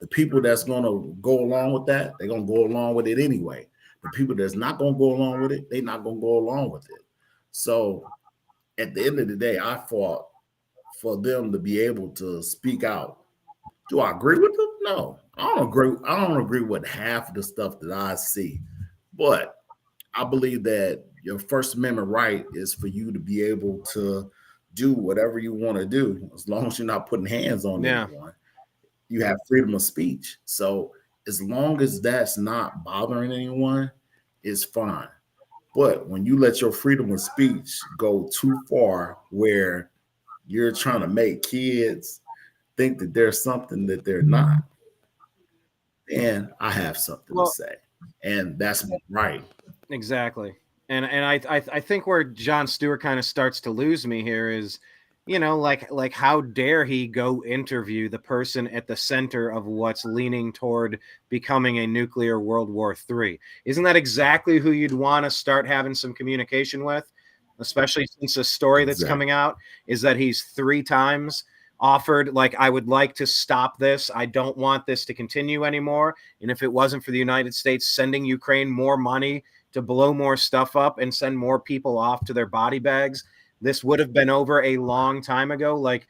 Speaker 3: The people that's going to go along with that, they're going to go along with it anyway. The people that's not going to go along with it, they're not going to go along with it. So at the end of the day, I fought for them to be able to speak out. Do I agree with them? No, I don't agree. I don't agree with half of the stuff that I see, but I believe that your First Amendment right is for you to be able to do whatever you want to do, as long as you're not putting hands on anyone. You have freedom of speech. So as long as that's not bothering anyone, it's fine. But when you let your freedom of speech go too far, where you're trying to make kids think that there's something that they're not, then I have something to say, and that's right.
Speaker 1: Exactly. And I think where Jon Stewart kind of starts to lose me here is, like how dare he go interview the person at the center of what's leaning toward becoming a nuclear World War III? Isn't that exactly who you'd want to start having some communication with? Especially since the story that's coming out is that he's 3 times offered, like, I would like to stop this. I don't want this to continue anymore. And if it wasn't for the United States sending Ukraine more money to blow more stuff up and send more people off to their body bags, this would have been over a long time ago. Like,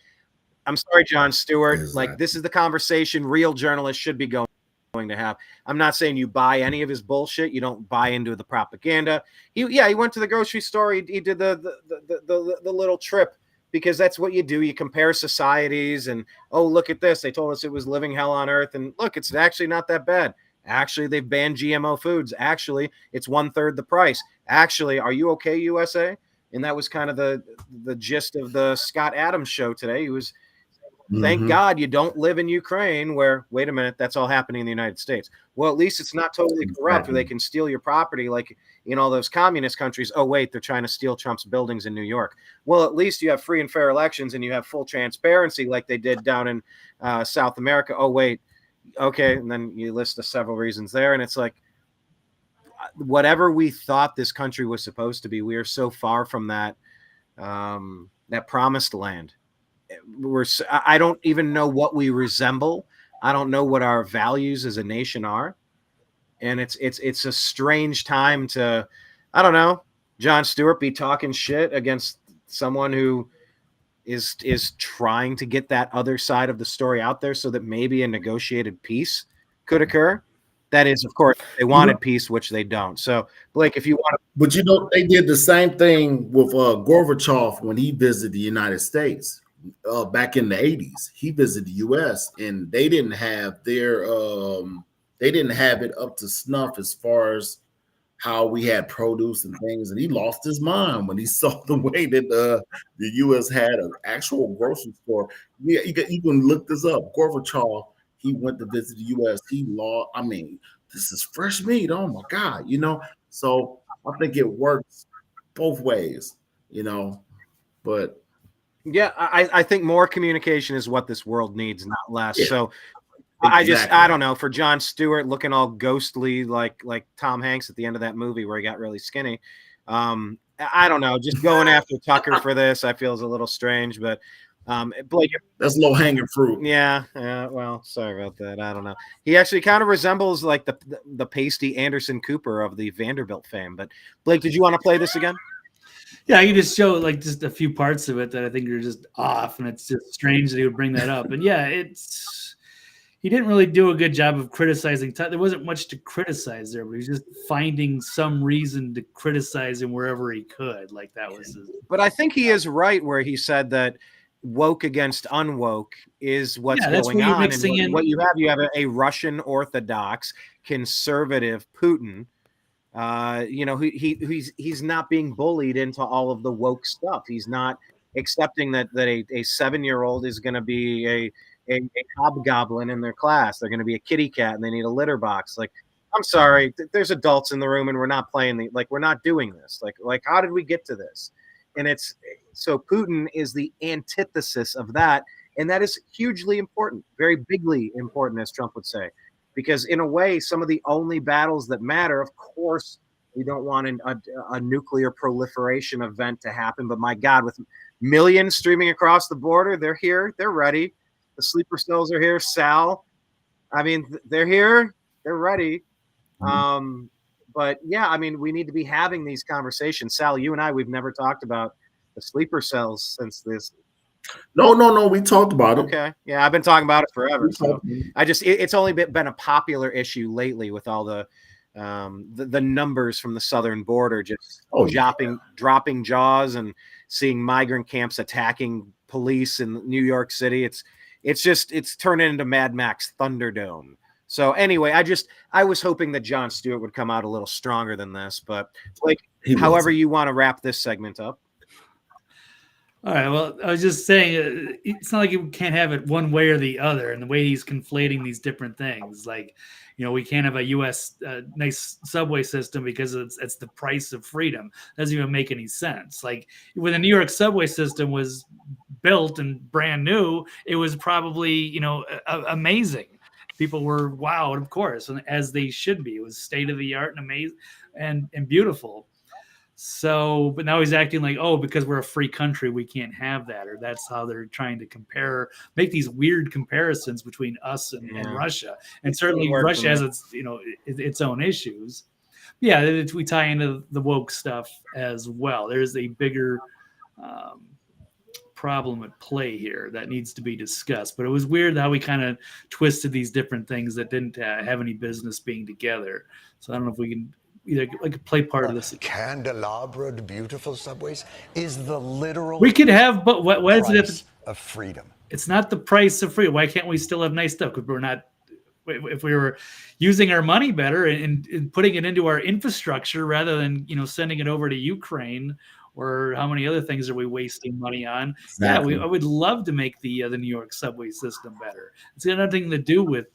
Speaker 1: I'm sorry, Jon Stewart. Like, this is the conversation real journalists should be going to have. I'm not saying you buy any of his bullshit. You don't buy into the propaganda. He went to the grocery store. He did the little trip, because that's what you do. You compare societies and, oh, look at this. They told us it was living hell on earth. And look, it's actually not that bad. Actually, they've banned GMO foods. Actually, it's 1/3 the price. Actually, are you okay, USA? And that was kind of the gist of the Scott Adams show today. He was, thank God you don't live in Ukraine, where, wait a minute, that's all happening in the United States. Well, at least it's not totally corrupt, where they can steal your property like in all those communist countries. Oh, wait, they're trying to steal Trump's buildings in New York. Well, at least you have free and fair elections and you have full transparency like they did down in South America. Oh, wait. Okay. And then you list the several reasons there. And it's like, whatever we thought this country was supposed to be, we are so far from that, that promised land. I don't even know what we resemble. I don't know what our values as a nation are. And it's a strange time to, I don't know, Jon Stewart be talking shit against someone who is trying to get that other side of the story out there so that maybe a negotiated peace could occur. That is, of course, they wanted peace, which they don't. So, Blake, if you want to...
Speaker 3: But, they did the same thing with Gorbachev when he visited the United States back in the 80s. He visited the U.S., and they didn't have their... they didn't have it up to snuff as far as how we had produce and things. And he lost his mind when he saw the way that the U.S. had an actual grocery store. Yeah, you can look this up. Gorbachev, he went to visit the U.S. He lost. I mean, this is fresh meat. Oh my God, So I think it works both ways, But
Speaker 1: yeah, I think more communication is what this world needs, not less.
Speaker 3: Yeah.
Speaker 1: So
Speaker 3: Exactly.
Speaker 1: I don't know, for Jon Stewart looking all ghostly like Tom Hanks at the end of that movie where he got really skinny. I don't know, just going after Tucker for this, I feel is a little strange, but Blake,
Speaker 3: that's low hanging fruit.
Speaker 1: Yeah. Well, sorry about that. I don't know. He actually kind of resembles like the pasty Anderson Cooper of the Vanderbilt fame. But Blake, did you want to play this again?
Speaker 2: Yeah, you just show like just a few parts of it that I think are just off, and it's just strange that he would bring that up. And yeah, he didn't really do a good job of criticizing. There wasn't much to criticize there, but he was just finding some reason to criticize him wherever he could. Like that was.
Speaker 1: But I think he is right where he said that woke against unwoke is what's going on. And what you have a Russian Orthodox conservative Putin. He's not being bullied into all of the woke stuff. He's not accepting that a 7-year-old is going to be a hobgoblin in their class. They're going to be a kitty cat and they need a litter box. Like, I'm sorry. There's adults in the room, and we're not playing we're not doing this. Like how did we get to this? And it's so Putin is the antithesis of that, and that is hugely important, very bigly important, as Trump would say, because in a way, some of the only battles that matter, of course, we don't want a nuclear proliferation event to happen. But my God, with millions streaming across the border, they're here, they're ready. The sleeper cells are here. Sal, I mean, they're here, they're ready. But yeah, I mean, we need to be having these conversations. Sal, you and I, we've never talked about the sleeper cells since this.
Speaker 3: No, we talked about it.
Speaker 1: Okay, yeah, I've been talking about it forever. So it's only been a popular issue lately with all the numbers from the southern border just dropping jaws and seeing migrant camps attacking police in New York City. It's turning into Mad Max Thunderdome. So anyway, I was hoping that Jon Stewart would come out a little stronger than this, but however you want to wrap this segment up.
Speaker 2: All right. Well, I was just saying, it's not like you can't have it one way or the other. And the way he's conflating these different things, like, we can't have a U.S. Nice subway system because it's the price of freedom. Doesn't even make any sense. Like when the New York subway system was built and brand new, it was probably amazing. People were wowed, of course, and as they should be. It was state of the art and amazing and beautiful. So, but now he's acting like, because we're a free country, we can't have that, or that's how they're trying to make these weird comparisons between us and Russia. And certainly Russia has its own issues. Yeah, we tie into the woke stuff as well. There's a bigger problem at play here that needs to be discussed. But it was weird how we kind of twisted these different things that didn't have any business being together. So I don't know if we can either play part of this.
Speaker 9: Candelabra, beautiful subways is the literal.
Speaker 2: We could have, but what is it
Speaker 9: of freedom?
Speaker 2: It's not the price of freedom. Why can't we still have nice stuff? Because we're not. If we were using our money better and putting it into our infrastructure rather than sending it over to Ukraine, or how many other things are we wasting money on? Exactly. Yeah, I would love to make the New York subway system better. It's got nothing to do with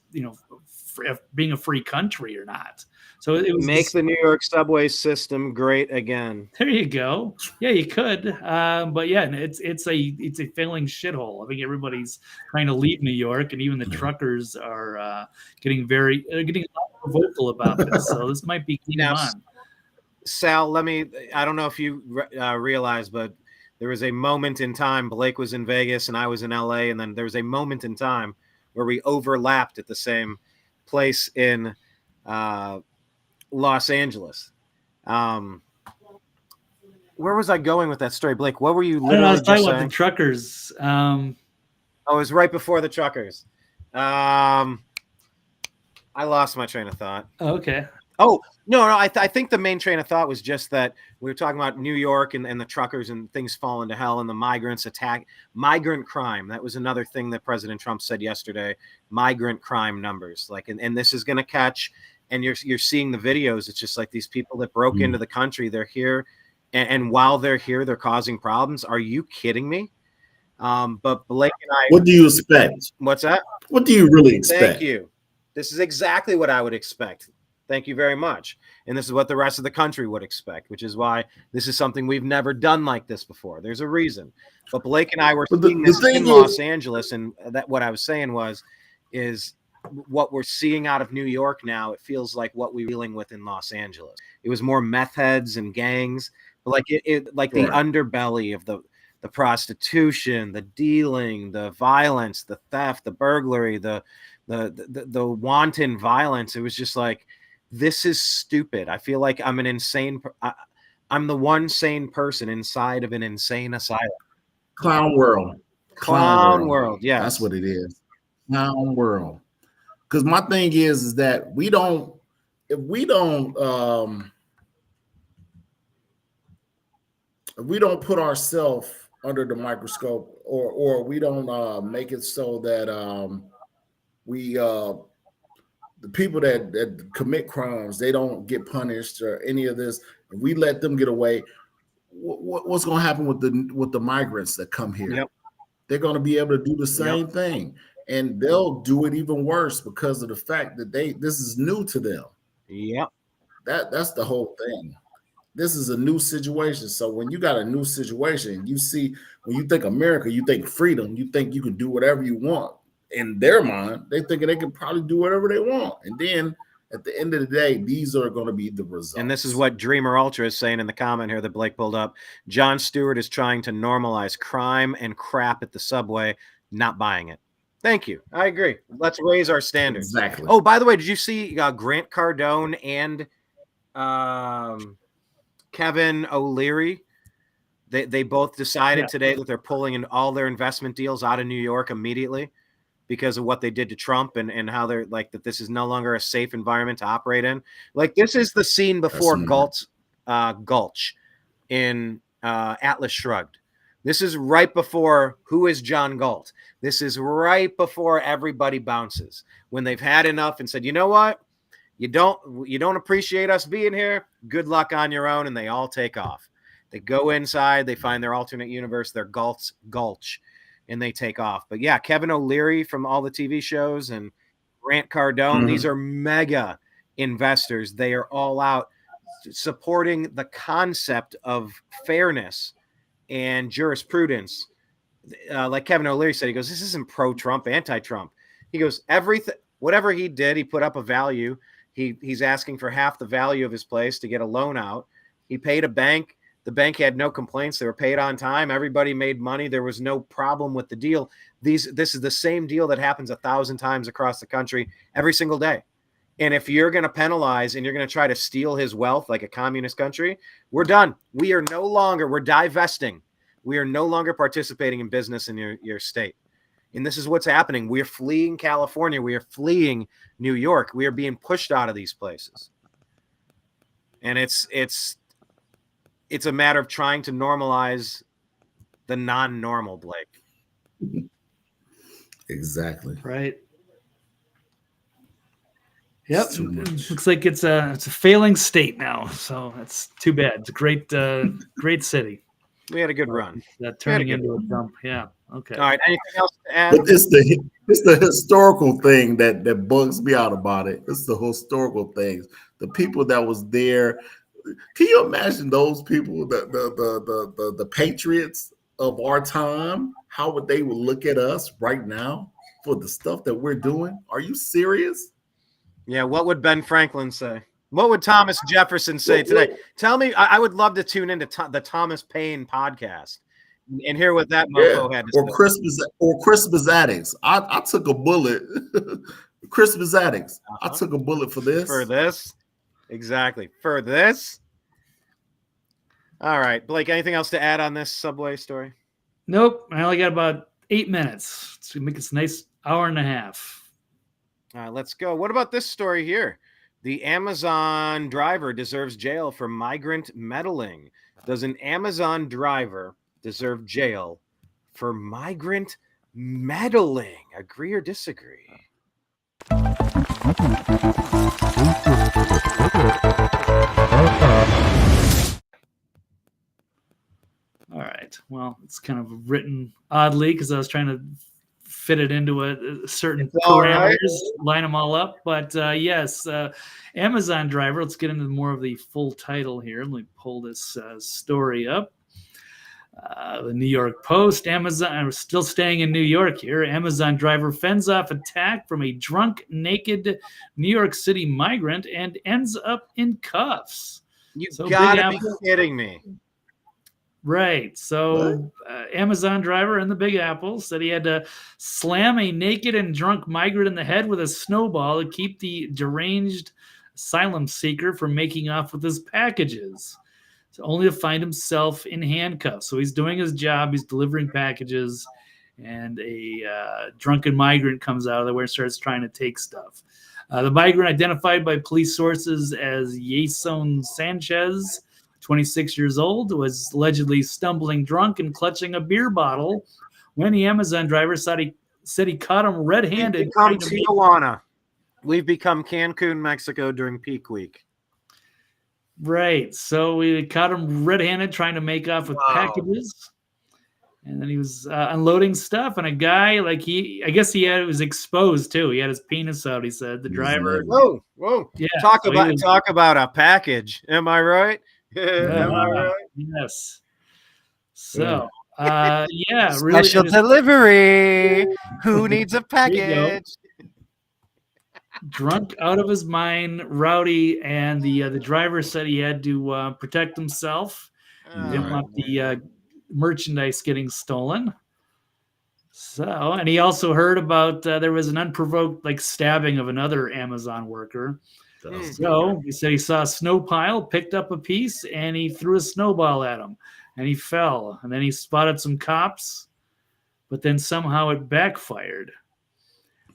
Speaker 2: being a free country or not. So it was
Speaker 1: make the New York subway system great again.
Speaker 2: There you go. Yeah, you could. But yeah, it's a failing shithole. I think everybody's trying to leave New York, and even the truckers are getting a lot more vocal about this. So this might be key on.
Speaker 1: Sal, I don't know if you realize, but there was a moment in time. Blake was in Vegas and I was in LA, and then there was a moment in time where we overlapped at the same place in Los Angeles. Where was I going with that story, Blake? What were you literally
Speaker 2: I was talking
Speaker 1: saying?
Speaker 2: About the truckers.
Speaker 1: It was right before the truckers. I lost my train of thought.
Speaker 2: Okay.
Speaker 1: Oh, no, I think the main train of thought was just that we were talking about New York and the truckers and things falling to hell and the migrants attack. Migrant crime. That was another thing that President Trump said yesterday. Migrant crime numbers. And this is going to catch. And you're seeing the videos. It's just like these people that broke into the country. They're here. And while they're here, they're causing problems. Are you kidding me? But Blake and I.
Speaker 3: What do you expect?
Speaker 1: What's that?
Speaker 3: What do you really expect?
Speaker 1: Thank you. This is exactly what I would expect. Thank you very much. And this is what the rest of the country would expect, which is why this is something we've never done like this before. There's a reason. But Blake and I were seeing this in Los Angeles, and that what I was saying is what we're seeing out of New York now. It feels like what we were dealing with in Los Angeles. It was more meth heads and gangs, like the underbelly of the prostitution, the dealing, the violence, the theft, the burglary, the wanton violence. It was just like, this is stupid. I feel like I'm I'm the one sane person inside of an insane asylum.
Speaker 3: Clown world.
Speaker 1: Clown world. Yeah,
Speaker 3: that's what it is. Clown world. Because my thing is that if we don't put ourselves under the microscope, or we don't make it so that the people that commit crimes, they don't get punished or any of this. If we let them get away, what's going to happen with the migrants that come here?
Speaker 1: Yep.
Speaker 3: They're going to be able to do the same thing, and they'll do it even worse because of the fact that this is new to them.
Speaker 1: Yep.
Speaker 3: That's the whole thing. This is a new situation. So when you got a new situation, you see, when you think America, you think freedom, you think you can do whatever you want. In their mind, they thinking they can probably do whatever they want. And then at the end of the day, these are going to be the results.
Speaker 1: And this is what Dreamer Ultra is saying in the comment here that Blake pulled up. Jon Stewart is trying to normalize crime and crap at the subway, not buying it. Thank you. I agree. Let's raise our standards.
Speaker 3: Exactly.
Speaker 1: Oh, by the way, did you see Grant Cardone and Kevin O'Leary? They both decided today that they're pulling in all their investment deals out of New York immediately because of what they did to Trump and how they're like that this is no longer a safe environment to operate in. Like this is the scene before Gulch in Atlas Shrugged. This is right before Who is John Galt? This is right before everybody bounces when they've had enough and said, you know what? You don't appreciate us being here. Good luck on your own. And they all take off. They go inside. They find their alternate universe, their Gulch, and they take off. But yeah, Kevin O'Leary from all the TV shows and Grant Cardone, these are mega investors. They are all out supporting the concept of fairness and jurisprudence. Like Kevin O'Leary said, he goes, this isn't pro-Trump, anti-Trump. He goes, everything, whatever he did, he put up a value. He's asking for half the value of his place to get a loan out. He paid a bank. The bank had no complaints. They were paid on time. Everybody made money. There was no problem with the deal. This is the same deal that happens 1,000 times across the country every single day. And if you're going to penalize and you're going to try to steal his wealth like a communist country, we're done. We're divesting. We are no longer participating in business in your state. And this is what's happening. We're fleeing California. We are fleeing New York. We are being pushed out of these places. And it's a matter of trying to normalize the non-normal, Blake.
Speaker 3: Exactly.
Speaker 2: Right. Yep. Looks like it's a failing state now. So that's too bad. It's a great city.
Speaker 1: We had a good run.
Speaker 2: That turning into a dump. Yeah. Okay.
Speaker 1: All right. Anything else to add?
Speaker 3: But it's the historical thing that bugs me out about it. It's the historical things. The people that was there. Can you imagine those people, the patriots of our time? How would they look at us right now for the stuff that we're doing? Are you serious?
Speaker 1: Yeah. What would Ben Franklin say? What would Thomas Jefferson say today? Tell me. I would love to tune into the Thomas Paine podcast and hear what that mofo had to say.
Speaker 3: Or Christmas addicts. I took a bullet. Christmas addicts. I took a bullet for this.
Speaker 1: For this. Exactly. For this. All right. Blake, anything else to add on this subway story?
Speaker 2: Nope. I only got about 8 minutes to make this a nice hour and a half.
Speaker 1: All right, let's go. What about this story here? The Amazon driver deserves jail for migrant meddling. Does an Amazon driver deserve jail for migrant meddling? Agree or disagree?
Speaker 2: All right. Well, it's kind of written oddly because I was trying to fit it into a certain parameters, line them all up. But yes, Amazon driver. Let's get into more of the full title here. Let me pull this story up. The New York Post. Amazon. I'm still staying in New York here. Amazon driver fends off attack from a drunk, naked New York City migrant and ends up in cuffs.
Speaker 1: You gotta be kidding me.
Speaker 2: Right. So Amazon driver in the Big Apple said he had to slam a naked and drunk migrant in the head with a snowball to keep the deranged asylum seeker from making off with his packages. So only to find himself in handcuffs. So he's doing his job. He's delivering packages. And a drunken migrant comes out of there and starts trying to take stuff. The migrant, identified by police sources as Yason Sanchez, 26 years old, was allegedly stumbling drunk and clutching a beer bottle when the Amazon driver said he caught him red-handed.
Speaker 1: We've become Tijuana. We've become Cancun, Mexico during peak week.
Speaker 2: Right. So we caught him red-handed trying to make off with packages. And then he was unloading stuff, and a guy, like I guess it was exposed too. He had his penis out. He said the driver.
Speaker 1: Whoa.
Speaker 2: Yeah.
Speaker 1: Talk
Speaker 2: so
Speaker 1: about a package. Am I right? Am I right?
Speaker 2: Yes. So, yeah, really.
Speaker 1: Special delivery. Who needs a
Speaker 2: There you go.
Speaker 1: package?
Speaker 2: Drunk out of his mind, rowdy, and the driver said he had to protect himself. He didn't want the merchandise getting stolen. So, and he also heard about there was an unprovoked stabbing of another Amazon worker. So he said he saw a snow pile, picked up a piece, and he threw a snowball at him, and he fell. And then he spotted some cops, but then somehow it backfired.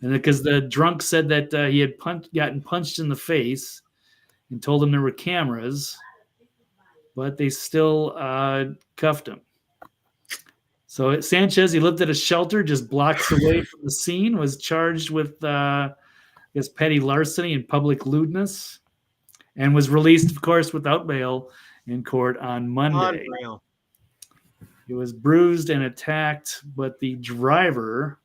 Speaker 2: And because the drunk said that he had gotten punched in the face and told him there were cameras, but they still cuffed him. So Sanchez, he lived at a shelter just blocks away from the scene, was charged with petty larceny and public lewdness, and was released, of course, without bail in court on Monday.
Speaker 1: Unreal.
Speaker 2: He was bruised and attacked, but the driver,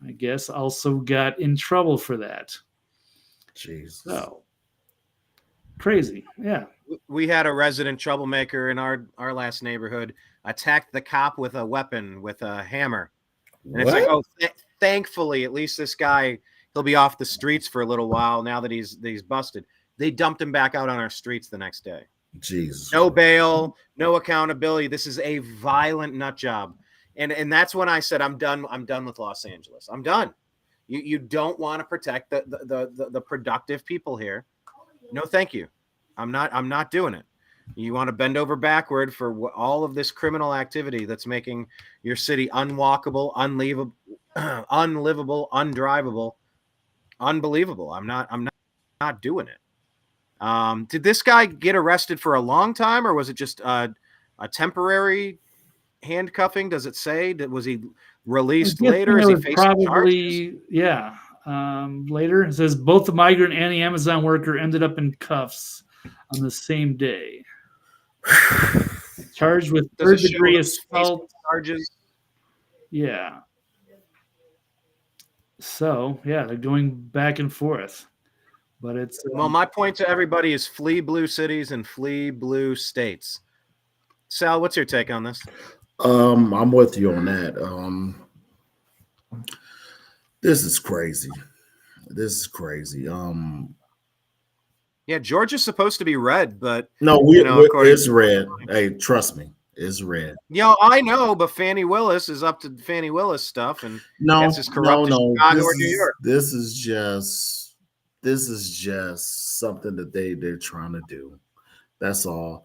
Speaker 2: I guess, also got in trouble for that.
Speaker 3: Jesus.
Speaker 2: So crazy. Yeah.
Speaker 1: We had a resident troublemaker in our last neighborhood attacked the cop with a weapon, with a hammer. And it's like, oh, thankfully, at least this guy, he'll be off the streets for a little while now that he's busted. They dumped him back out on our streets the next day.
Speaker 3: Jesus.
Speaker 1: No bail, no accountability. This is a violent nut job. And that's when I said, I'm done with Los Angeles. I'm done. You don't want to protect the productive people here. No, thank you. I'm not doing it. You want to bend over backward for all of this criminal activity that's making your city unwalkable, unlivable, undrivable, unbelievable. I'm not doing it. Did this guy get arrested for a long time, or was it just a temporary handcuffing? Does it say that was he released later? Is he facing charges?
Speaker 2: Yeah. Later, it says both the migrant and the Amazon worker ended up in cuffs on the same day. Charged with third-degree assault
Speaker 1: charges.
Speaker 2: Yeah. So, yeah, they're going back and forth. But it's
Speaker 1: well, my point to everybody is flee blue cities and flee blue states. Sal, what's your take on this?
Speaker 3: I'm with you on that. This is crazy.
Speaker 1: Yeah, Georgia's supposed to be red, but
Speaker 3: no, it's red. Hey, trust me, it's red.
Speaker 1: Yeah, I know, but Fannie Willis is up to Fannie Willis stuff, and
Speaker 3: no.
Speaker 1: Chicago or New York.
Speaker 3: This is just something that they're trying to do. That's all.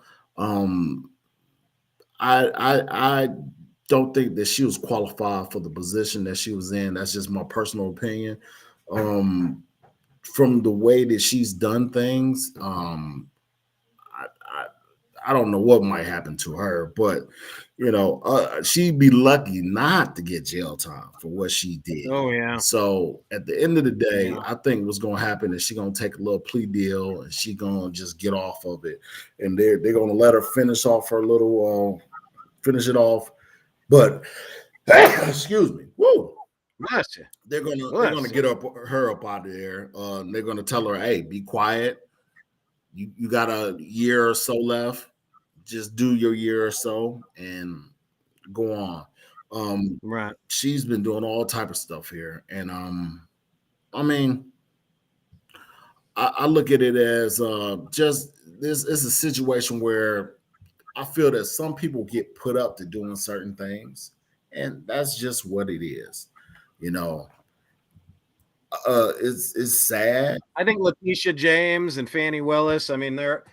Speaker 3: I don't think that she was qualified for the position that she was in. That's just my personal opinion. From the way that she's done things, I don't know what might happen to her, but she'd be lucky not to get jail time for what she did.
Speaker 1: Oh yeah.
Speaker 3: So at the end of the day, I think what's going to happen is she's going to take a little plea deal and she's going to just get off of it, and they're going to let her finish off her little finish it off. But excuse me, whoa. They're gonna get her up out of there. They're gonna tell her, "Hey, be quiet. You got a year or so left. Just do your year or so and go on."
Speaker 1: Right.
Speaker 3: She's been doing all type of stuff here, and I mean, I look at it as just this is a situation where I feel that some people get put up to doing certain things, and that's just what it is. It's sad.
Speaker 1: I think Letitia James and Fannie Willis, I mean, they're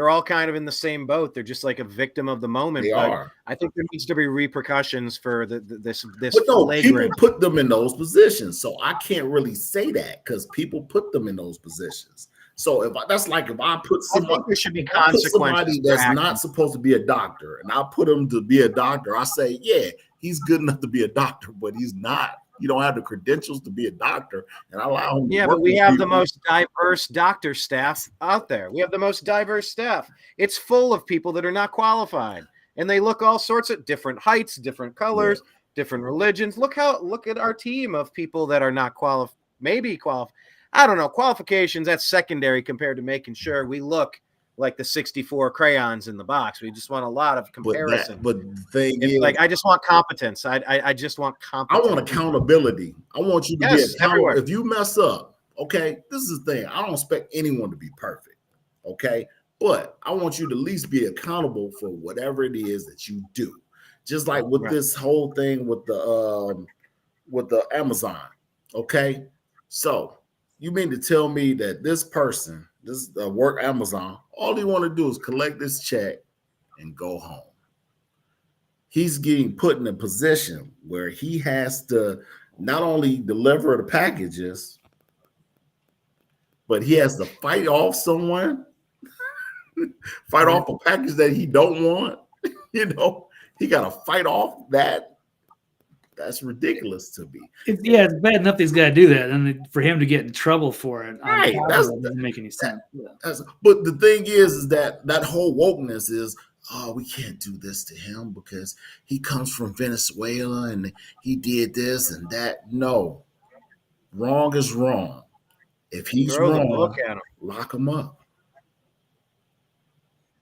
Speaker 1: all kind of in the same boat. They're just like a victim of the moment.
Speaker 3: They are.
Speaker 1: I think there needs to be repercussions for this.
Speaker 3: But no, people put them in those positions, so I can't really say that because people put them in those positions. So if I put somebody,
Speaker 1: there should be consequences.
Speaker 3: That's not supposed to be a doctor, and I put him to be a doctor, I say, yeah, he's good enough to be a doctor, but he's not. You don't have the credentials to be a doctor, and I allow him.
Speaker 1: Yeah, but we have the most diverse doctor staff out there. We have the most diverse staff. It's full of people that are not qualified, and they look all sorts of different heights, different colors, different religions. Look at our team of people that are not qualified. I don't know, qualifications, that's secondary compared to making sure we look like the 64 crayons in the box. We just want a lot of comparison.
Speaker 3: But the thing
Speaker 1: it's
Speaker 3: is,
Speaker 1: like, I just want competence. I just want competence.
Speaker 3: I want accountability. I want you to be accountable. If you mess up, okay, this is the thing. I don't expect anyone to be perfect, okay? But I want you to at least be accountable for whatever it is that you do. Just like with this whole thing with the Amazon, okay? So you mean to tell me that this person, this work Amazon, all he want to do is collect this check and go home? He's getting put in a position where he has to not only deliver the packages, but he has to fight off someone, fight off a package that he don't want. You know, he got to fight off that. That's ridiculous to me.
Speaker 2: It's bad enough he's got to do that, and for him to get in trouble for it,
Speaker 3: right? That
Speaker 2: doesn't make any sense.
Speaker 3: But the thing is that whole wokeness is, oh, we can't do this to him because he comes from Venezuela and he did this and that. No, wrong is wrong. If he's wrong, lock him up.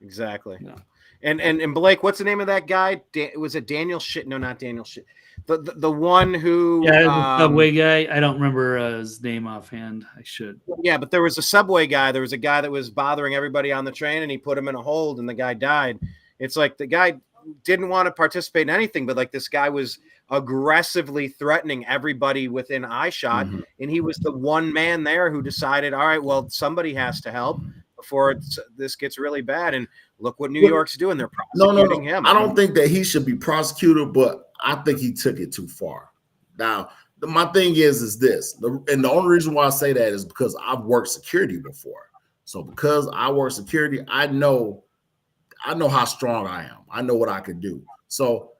Speaker 1: Exactly. Yeah. And Blake, what's the name of that guy? Was it Daniel Shit? No, not Daniel Shit. The one who
Speaker 2: the Subway guy. I don't remember his name offhand. I should.
Speaker 1: Yeah, but there was a Subway guy. There was a guy that was bothering everybody on the train, and he put him in a hold, and the guy died. It's like the guy didn't want to participate in anything, but like this guy was aggressively threatening everybody within eyeshot, and he was the one man there who decided, all right, well, somebody has to help before this gets really bad. And look what New York's doing. They're prosecuting him.
Speaker 3: I don't think that he should be prosecuted, but I think he took it too far. Now, my thing is this, and the only reason why I say that is because I've worked security before. So because I work security, I know how strong I am. I know what I can do. So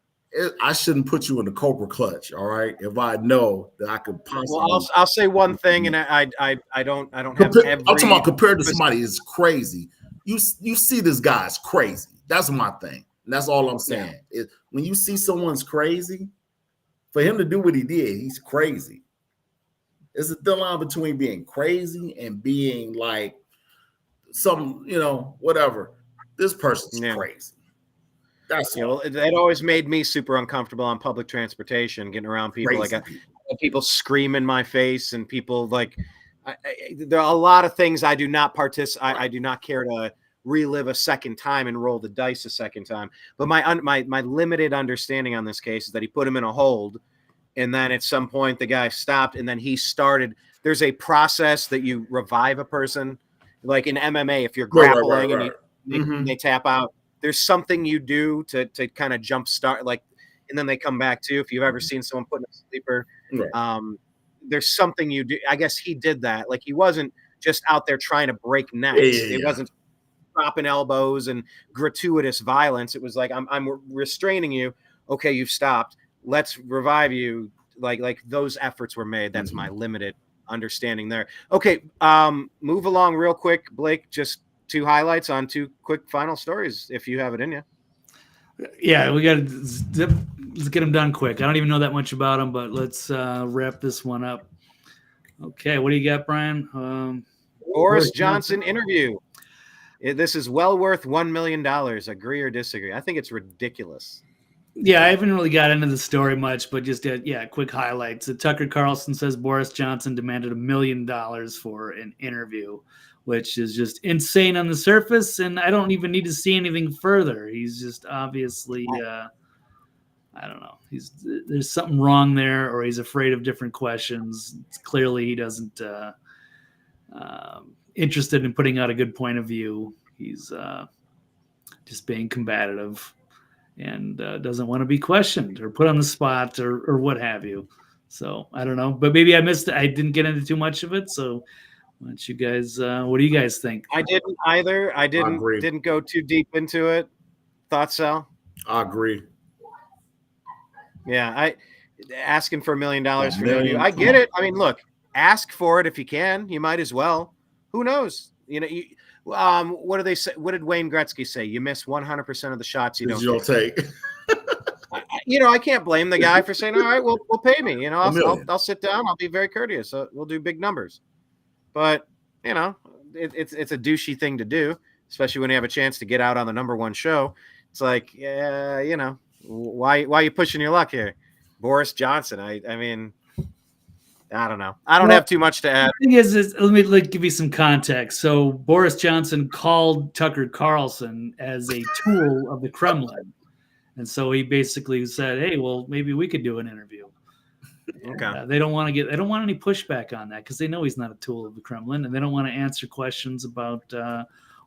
Speaker 3: I shouldn't put you in the cobra clutch, all right? If I know that I could possibly.
Speaker 1: Well, I'll say one thing, and I don't have every.
Speaker 3: I'm talking about compared to somebody is crazy. You see this guy's crazy. That's my thing. And that's all I'm saying. Yeah. When you see someone's crazy, for him to do what he did, he's crazy. There's a thin line between being crazy and being like some, whatever. This person's crazy. That's
Speaker 1: it always made me super uncomfortable on public transportation, getting around people. Crazy. Like people scream in my face, and people like. There are a lot of things I do not participate. I do not care to relive a second time and roll the dice a second time. But my limited understanding on this case is that he put him in a hold, and then at some point the guy stopped, and then he started. There's a process that you revive a person, like in MMA. If you're grappling and they tap out, there's something you do to kind of jumpstart, like, and then they come back to. If you've ever seen someone put in a sleeper, there's something you do. I guess he did that. Like, he wasn't just out there trying to break necks. It wasn't dropping elbows and gratuitous violence. It was like, I'm restraining you. Okay, you've stopped. Let's revive you. Like those efforts were made. That's my limited understanding there. Okay, move along real quick, Blake. Just 2 highlights on 2 quick final stories, if you have it in you.
Speaker 2: Yeah, we got to let's get them done quick. I don't even know that much about them, but let's wrap this one up. Okay, what do you got, Brian?
Speaker 1: Boris Johnson interview. This is well worth $1 million. Agree or disagree? I think it's ridiculous.
Speaker 2: Yeah, I haven't really got into the story much, but just quick highlights. Tucker Carlson says Boris Johnson demanded $1 million for an interview, which is just insane on the surface, and I don't even need to see anything further. He's just obviously, I don't know. There's something wrong there, or he's afraid of different questions. Clearly, he doesn't interested in putting out a good point of view. He's just being combative and doesn't want to be questioned or put on the spot or what have you. So I don't know, but maybe I missed it. I didn't get into too much of it. So why don't you guys, what do you guys think?
Speaker 1: I didn't either. I didn't go too deep into it. Thoughts, Sal?
Speaker 3: I agree.
Speaker 1: Yeah, asking for $1 million for no. I get it. I mean, look, ask for it if you can. You might as well. Who knows? You know, what do they say? What did Wayne Gretzky say? You miss 100% of the shots you don't
Speaker 3: take.
Speaker 1: I can't blame the guy for saying, all right, we'll pay me. You know, I'll sit down. I'll be very courteous. We'll do big numbers. But, you know, it's a douchey thing to do, especially when you have a chance to get out on the number one show. It's like, yeah, you know, why are you pushing your luck here? Boris Johnson. I mean, I don't know. I don't have too much to add.
Speaker 2: The thing is let me give you some context. So Boris Johnson called Tucker Carlson as a tool of the Kremlin. And so he basically said, hey, well, maybe we could do an interview.
Speaker 1: Okay.
Speaker 2: They don't want any pushback on that because they know he's not a tool of the Kremlin, and they don't want to answer questions about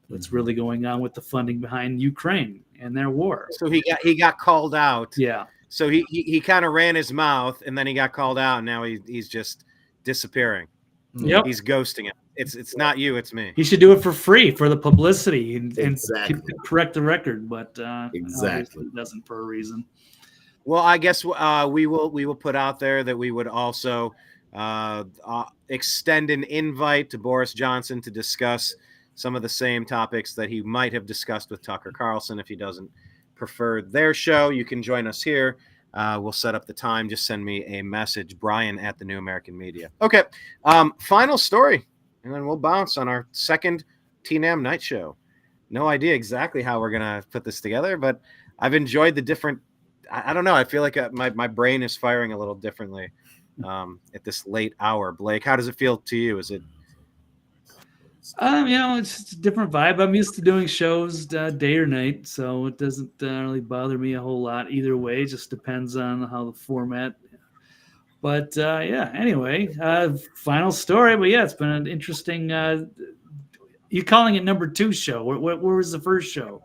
Speaker 2: what's really going on with the funding behind Ukraine and their war.
Speaker 1: So he got called out.
Speaker 2: Yeah.
Speaker 1: So he kind of ran his mouth, and then he got called out, and now he's just disappearing.
Speaker 2: Yep.
Speaker 1: He's ghosting it. It's not you, it's me.
Speaker 2: He should do it for free for the publicity and correct the record, but
Speaker 3: exactly
Speaker 2: he doesn't for a reason.
Speaker 1: Well, I guess we will put out there that we would also extend an invite to Boris Johnson to discuss some of the same topics that he might have discussed with Tucker Carlson. If he doesn't prefer their show, you can join us here. We'll set up the time. Just send me a message, Brian at the New American Media. Okay. Final story, and then we'll bounce on our second Tnam night show. No idea exactly how we're going to put this together, but I've enjoyed the different, I don't know. I feel like my brain is firing a little differently at this late hour. Blake, how does it feel to you? Is it?
Speaker 2: It's a different vibe. I'm used to doing shows day or night, so it doesn't really bother me a whole lot either way. It just depends on how the format. But anyway, final story. But yeah, it's been an interesting. You calling it number 2 show? Where was the first show?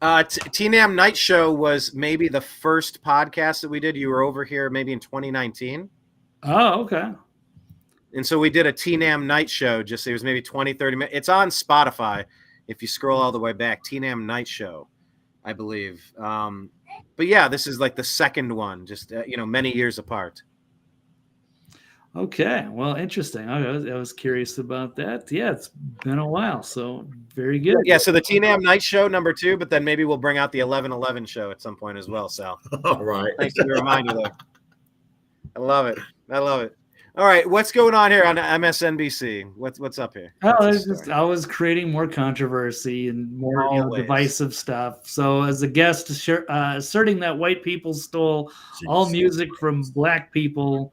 Speaker 1: Tnam Night Show was maybe the first podcast that we did. You were over here maybe in 2019.
Speaker 2: Oh, okay.
Speaker 1: And so we did a Tnam Night Show. It was maybe 20, 30 minutes. It's on Spotify if you scroll all the way back. Tnam Night Show, I believe. But yeah, this is like the second one, just many years apart.
Speaker 2: Okay, well, interesting. I was curious about that. Yeah, it's been a while, so very good.
Speaker 1: Yeah, so the Tnam Night Show number 2, but then maybe we'll bring out the 11/11 show at some point as well, Sal.
Speaker 3: All right.
Speaker 1: Thanks for the reminder there. I love it. All right, what's going on here on MSNBC? What's up here?
Speaker 2: I was creating more controversy and more divisive stuff. So as a guest asserting that white people stole all music from black people,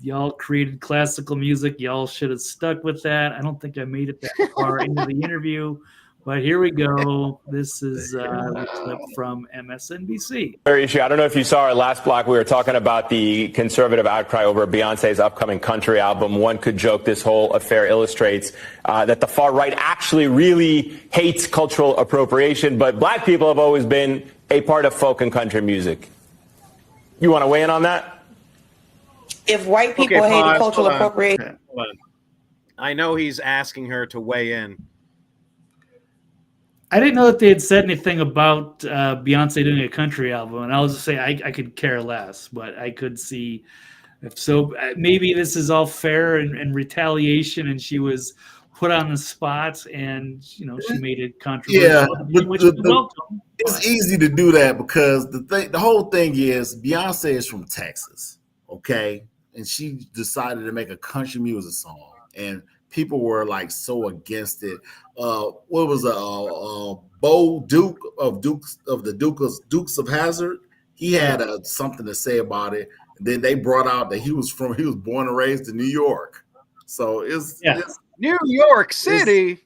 Speaker 2: y'all created classical music. Y'all should have stuck with that. I don't think I made it that far into the interview. But here we go. This is a clip from MSNBC.
Speaker 10: I don't know if you saw our last block. We were talking about the conservative outcry over Beyonce's upcoming country album. One could joke this whole affair illustrates that the far right actually really hates cultural appropriation, but black people have always been a part of folk and country music. You want to weigh in on that?
Speaker 11: If white people hate cultural appropriation.
Speaker 1: I know he's asking her to weigh in.
Speaker 2: I didn't know that they had said anything about Beyonce doing a country album, and I'll just say I could care less, but I could see if so. Maybe this is all fair and retaliation, and she was put on the spot, and she made it controversial.
Speaker 3: Yeah,
Speaker 2: which is welcome.
Speaker 3: It's easy to do that because the whole thing is Beyonce is from Texas, okay, and she decided to make a country music song, and people were like so against it. What was Bo Duke of the Dukes of Hazzard? He had something to say about it. And then they brought out that he was born and raised in New York. So it's
Speaker 1: New York City.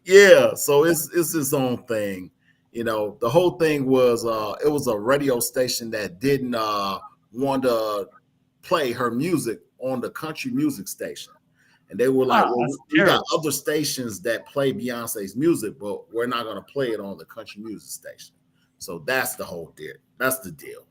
Speaker 3: So it's his own thing. The whole thing was it was a radio station that didn't want to play her music on the country music station. And they were like, we got other stations that play Beyonce's music, but we're not going to play it on the country music station. So that's the whole deal. That's the deal.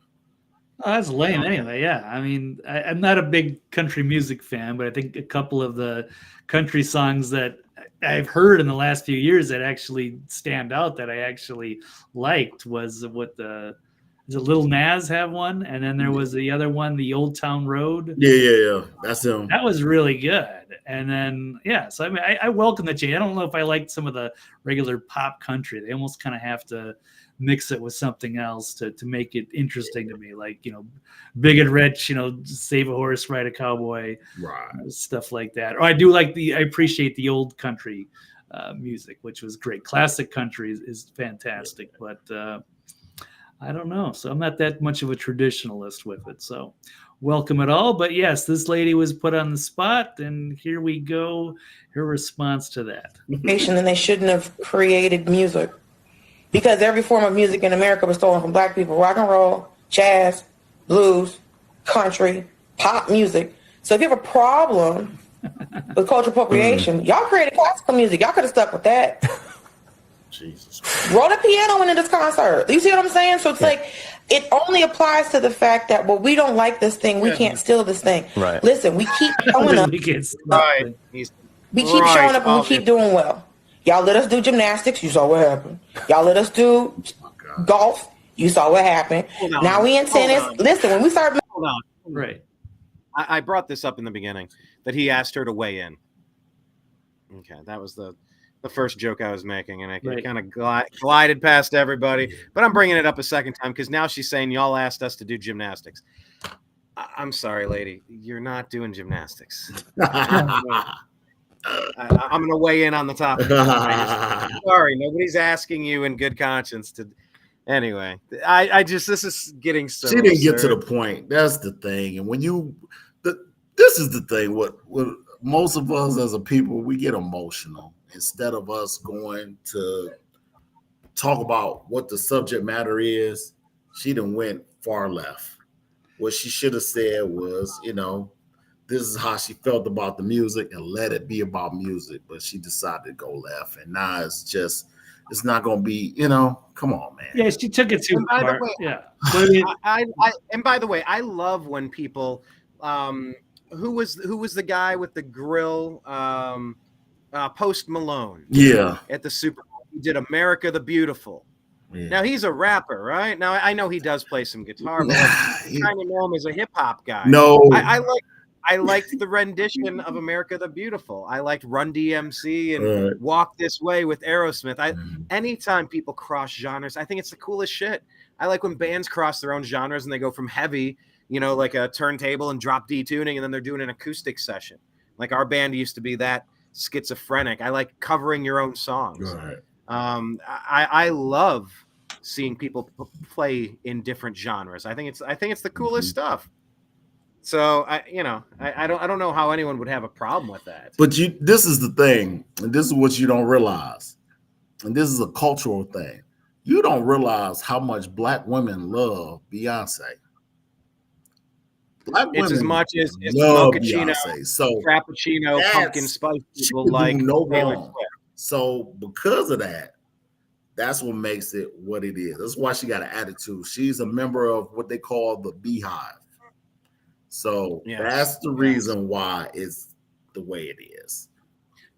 Speaker 2: Oh, that's lame anyway. Yeah. I mean, I'm not a big country music fan, but I think a couple of the country songs that I've heard in the last few years that actually stand out that I actually liked was does Lil Nas have one? And then there was the other one, the Old Town Road.
Speaker 3: Yeah. That's him.
Speaker 2: That was really good. And then, yeah, so I mean, I welcome the change. I don't know if I like some of the regular pop country. They almost kind of have to mix it with something else to make it interesting to me. Like, Big and Rich, Save a Horse, Ride a Cowboy, stuff like that. Or I appreciate the old country music, which was great. Classic country is fantastic, but I don't know. So I'm not that much of a traditionalist with it. So welcome it all. But yes, this lady was put on the spot, and here we go. Her response to that.
Speaker 11: And they shouldn't have created music because every form of music in America was stolen from Black people. Rock and roll, jazz, blues, country, pop music. So if you have a problem with cultural appropriation, y'all created classical music. Y'all could have stuck with that.
Speaker 3: Jesus.
Speaker 11: Roll the piano into this concert. You see what I'm saying? So it's like it only applies to the fact that we don't like this thing. We can't steal this thing.
Speaker 10: Right.
Speaker 11: Listen, we keep showing up.
Speaker 2: We keep
Speaker 11: Showing up and we keep doing well. Y'all let us do gymnastics. You saw what happened. Y'all let us do golf. You saw what happened. Now we in tennis. Listen, when we start.
Speaker 1: Hold on.
Speaker 2: Right.
Speaker 1: I brought this up in the beginning that he asked her to weigh in. Okay, that was the first joke I was making, and I kind of glided past everybody. But I'm bringing it up a second time because now she's saying y'all asked us to do gymnastics. I'm sorry, lady, you're not doing gymnastics. I'm going to weigh in on the topic. Sorry, nobody's asking you in good conscience to. Anyway, this is getting so.
Speaker 3: She didn't get to the point. That's the thing, and this is the thing. What most of us as a people, we get emotional. Instead of us going to talk about what the subject matter is, she done went far left. What she should have said was, this is how she felt about the music and let it be about music. But she decided to go left. And now it's not going to be, come on, man.
Speaker 2: Yeah, she took it too far. Yeah.
Speaker 1: And by the way, I love when people, who was the guy with the grill, Post Malone.
Speaker 3: Yeah.
Speaker 1: At the Super Bowl. He did America the Beautiful. Yeah. Now he's a rapper, right? Now I know he does play some guitar, but I kind of know him as a hip hop guy.
Speaker 3: No.
Speaker 1: I liked the rendition of America the Beautiful. I liked Run DMC and Walk This Way with Aerosmith. Anytime people cross genres, I think it's the coolest shit. I like when bands cross their own genres and they go from heavy, like a turntable and drop D tuning, and then they're doing an acoustic session. Like our band used to be that schizophrenic. I like covering your own songs.
Speaker 3: Right.
Speaker 1: I love seeing people play in different genres. I think it's the coolest stuff. So I don't know how anyone would have a problem with that.
Speaker 3: But this is the thing, and this is what you don't realize, and this is a cultural thing. You don't realize how much Black women love Beyonce.
Speaker 1: It's as much as mochaccino, frappuccino, pumpkin spice people like
Speaker 3: no wrong. So because of that, that's what makes it what it is. That's why she got an attitude. She's a member of what they call the Beehive. So that's the reason why it's the way it is.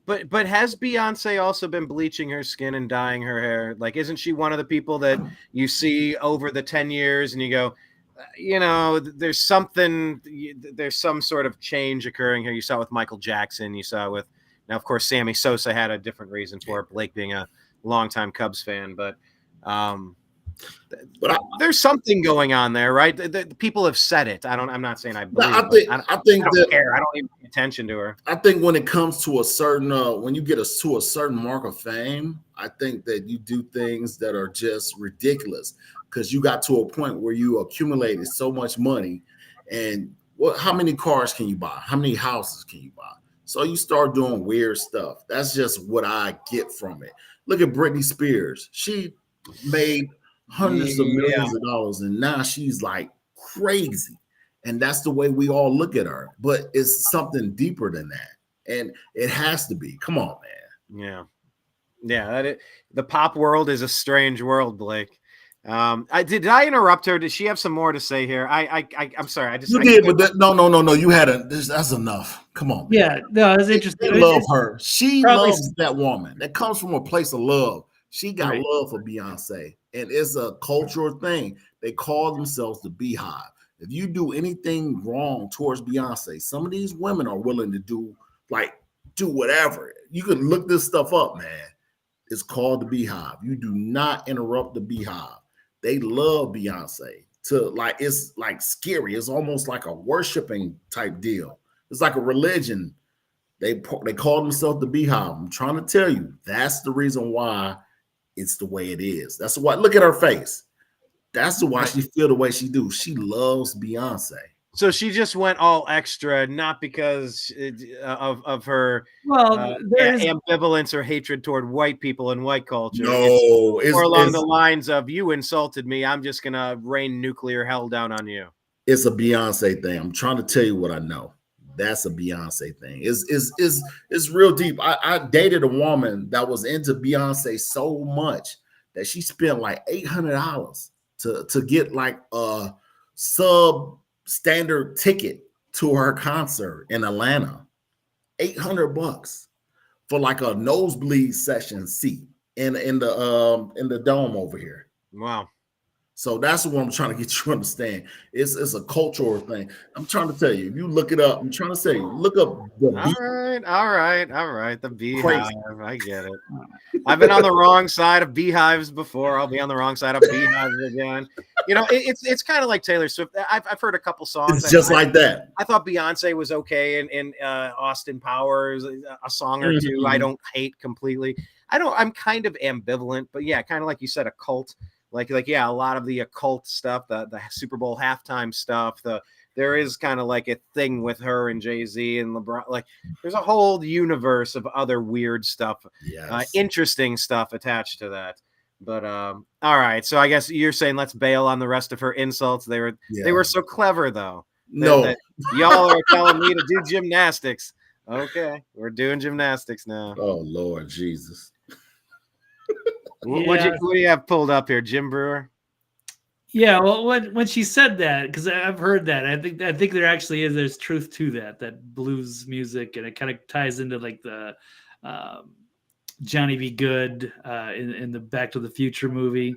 Speaker 1: But has Beyonce also been bleaching her skin and dyeing her hair? Like, isn't she one of the people that you see over the 10 years and you go, there's some sort of change occurring here. You saw it with Michael Jackson. You saw it with, now, of course, Sammy Sosa had a different reason for it. Blake being a longtime Cubs fan, but there's something going on there, right? The people have said it. I'm not saying I believe. I don't care. I don't even pay attention to her.
Speaker 3: I think when it comes to a certain, when you get to a certain mark of fame, I think that you do things that are just ridiculous because you got to a point where you accumulated so much money, and how many cars can you buy? How many houses can you buy? So you start doing weird stuff. That's just what I get from it. Look at Britney Spears. She made hundreds of millions of dollars, and now she's like crazy. And that's the way we all look at her. But it's something deeper than that. And it has to be. Come on, man.
Speaker 1: Yeah. The pop world is a strange world, Blake. Did I interrupt her? Did she have some more to say here? I'm sorry.
Speaker 3: You did, but no. You had that's enough. Come on. Man.
Speaker 2: Yeah, no, it's interesting.
Speaker 3: They love her. She loves that woman. That comes from a place of love. She got love for Beyonce, and it's a cultural thing. They call themselves the Beehive. If you do anything wrong towards Beyonce, some of these women are willing to do like do whatever. You can look this stuff up, man. It's called the Beehive. You do not interrupt the Beehive. They love Beyonce. It's like scary. It's almost like a worshiping type deal. It's like a religion. They call themselves the Beehive. I'm trying to tell you, that's the reason why it's the way it is. That's why. Look at her face. That's why she feel the way she do. She loves Beyonce.
Speaker 1: So she just went all extra, not because of her ambivalence or hatred toward white people and white culture.
Speaker 3: No,
Speaker 1: it's along the lines of, you insulted me, I'm just gonna rain nuclear hell down on you.
Speaker 3: It's a Beyonce thing. I'm trying to tell you what I know. That's a Beyonce thing. It's real deep. I dated a woman that was into Beyonce so much that she spent like $800 to get like a substandard ticket to her concert in Atlanta. $800 for like a nosebleed session seat in the dome over here.
Speaker 1: Wow.
Speaker 3: So that's what I'm trying to get you to understand. It's a cultural thing. I'm trying to tell you. If you look it up, I'm trying to say, look up the
Speaker 1: all right. The Beehive. I get it. I've been on the wrong side of beehives before. I'll be on the wrong side of beehives again. You know, it's kind of like Taylor Swift. I've heard a couple songs.
Speaker 3: It's just like that.
Speaker 1: I thought Beyonce was okay in Austin Powers, a song or two. I don't hate completely. I'm kind of ambivalent, but yeah, kind of like you said, a cult. Like yeah, a lot of the occult stuff, the Super Bowl halftime stuff, there is kind of like a thing with her and Jay-Z and LeBron. Like there's a whole universe of other weird stuff, interesting stuff attached to that. But all right, so I guess you're saying let's bail on the rest of her insults. They were so clever though. That y'all are telling me to do gymnastics. Okay, we're doing gymnastics now.
Speaker 3: Oh Lord Jesus.
Speaker 1: What do you have pulled up here, Jim Brewer?
Speaker 2: Yeah, well, when she said that, because I've heard that, I think there actually there's truth to that blues music, and it kind of ties into like the Johnny B. Good in the Back to the Future movie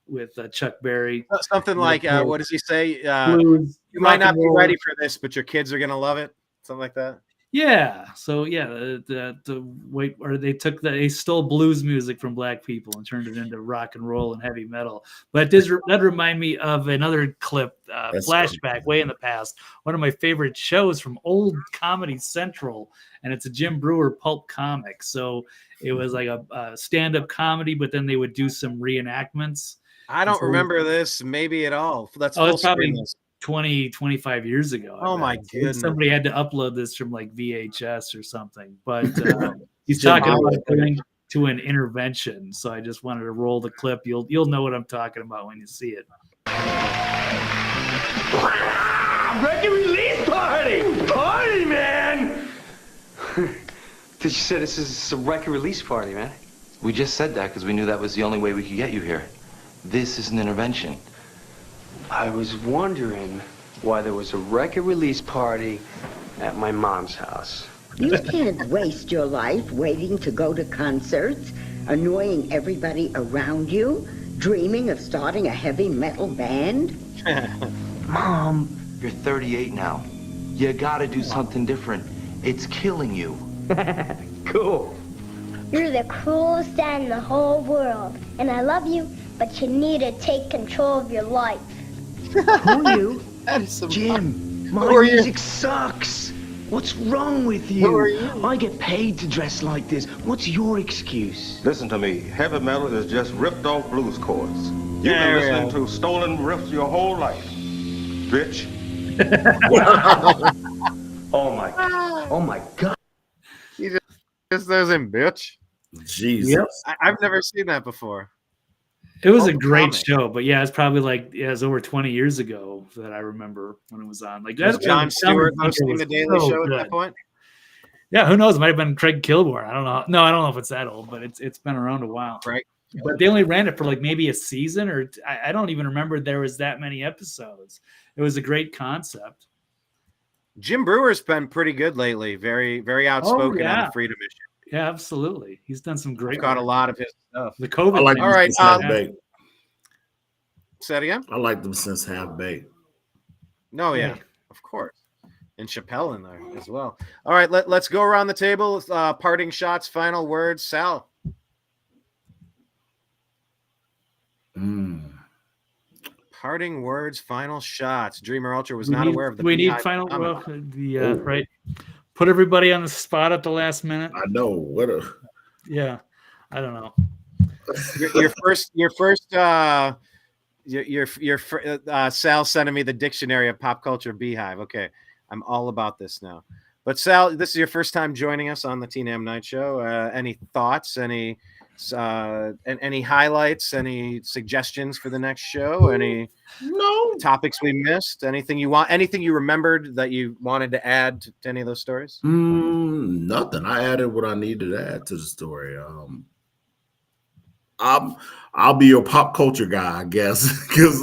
Speaker 2: with Chuck Berry.
Speaker 1: Something like what does he say? Blues, you might not be ready for this, but your kids are gonna love it. Something like that.
Speaker 2: Yeah. So yeah, they stole blues music from black people and turned it into rock and roll and heavy metal. But that remind me of another clip, flashback way in the past. One of my favorite shows from old Comedy Central, and it's a Jim Brewer pulp comic. So it was like a stand-up comedy, but then they would do some reenactments.
Speaker 1: I don't remember this maybe at all. That's
Speaker 2: it's probably 25 years ago.
Speaker 1: Oh my goodness.
Speaker 2: Somebody had to upload this from like VHS or something, but he's talking about going to an intervention. So I just wanted to roll the clip. You'll know what I'm talking about when you see it.
Speaker 12: Record release party, man. Did you say this is a record release party, man?
Speaker 13: We just said that because we knew that was the only way we could get you here. This is an intervention.
Speaker 12: I was wondering why there was a record release party at my mom's house.
Speaker 14: You can't waste your life waiting to go to concerts, annoying everybody around you, dreaming of starting a heavy metal band.
Speaker 13: Mom, you're 38 now. You gotta do something different. It's killing you.
Speaker 12: Cool.
Speaker 15: You're the coolest dad in the whole world, and I love you, but you need to take control of your life.
Speaker 12: Who are you? Jim, my music sucks. What's wrong with you?
Speaker 13: Who are you?
Speaker 12: I get paid to dress like this. What's your excuse?
Speaker 16: Listen to me. Heavy metal is just ripped off blues chords. You've been listening to stolen riffs your whole life, bitch.
Speaker 12: Oh my God.
Speaker 1: He just says him, bitch.
Speaker 3: Jesus.
Speaker 2: Yep.
Speaker 1: I've never seen that before.
Speaker 2: It was a great show, but yeah, it's probably it was over 20 years ago that I remember when it was on. Like
Speaker 1: was Jon Stewart hosting the Daily Show at that point?
Speaker 2: Yeah, who knows? It might have been Craig Kilborn. I don't know. No, I don't know if it's that old, but it's been around a while.
Speaker 1: Right.
Speaker 2: But they only ran it for like maybe a season, or I don't even remember there was that many episodes. It was a great concept.
Speaker 1: Jim Brewer's been pretty good lately. Very, very outspoken on the freedom issue.
Speaker 2: Yeah, absolutely. He's done some great.
Speaker 1: I've got a lot of his stuff.
Speaker 2: The COVID.
Speaker 3: I like
Speaker 1: all right. Say that again.
Speaker 3: I like them since Half Baked.
Speaker 1: No, yeah, of course. and Chappelle in there as well. All right, let's go around the table. Parting shots, final words. Sal. Parting words, final shots. Dreamer Ultra was not aware of the.
Speaker 2: We need final. Right. Put everybody on the spot at the last minute.
Speaker 3: I know what a.
Speaker 2: Yeah, I don't know.
Speaker 1: Sal sending me the dictionary of pop culture beehive. Okay, I'm all about this now. But Sal, this is your first time joining us on the Tnam Night Show. Any thoughts? Any highlights? Any suggestions for the next show? Any topics we missed? Anything you want? Anything you remembered that you wanted to add to any of those stories?
Speaker 3: Nothing. I added what I needed to add to the story. I'll be your pop culture guy, I guess, because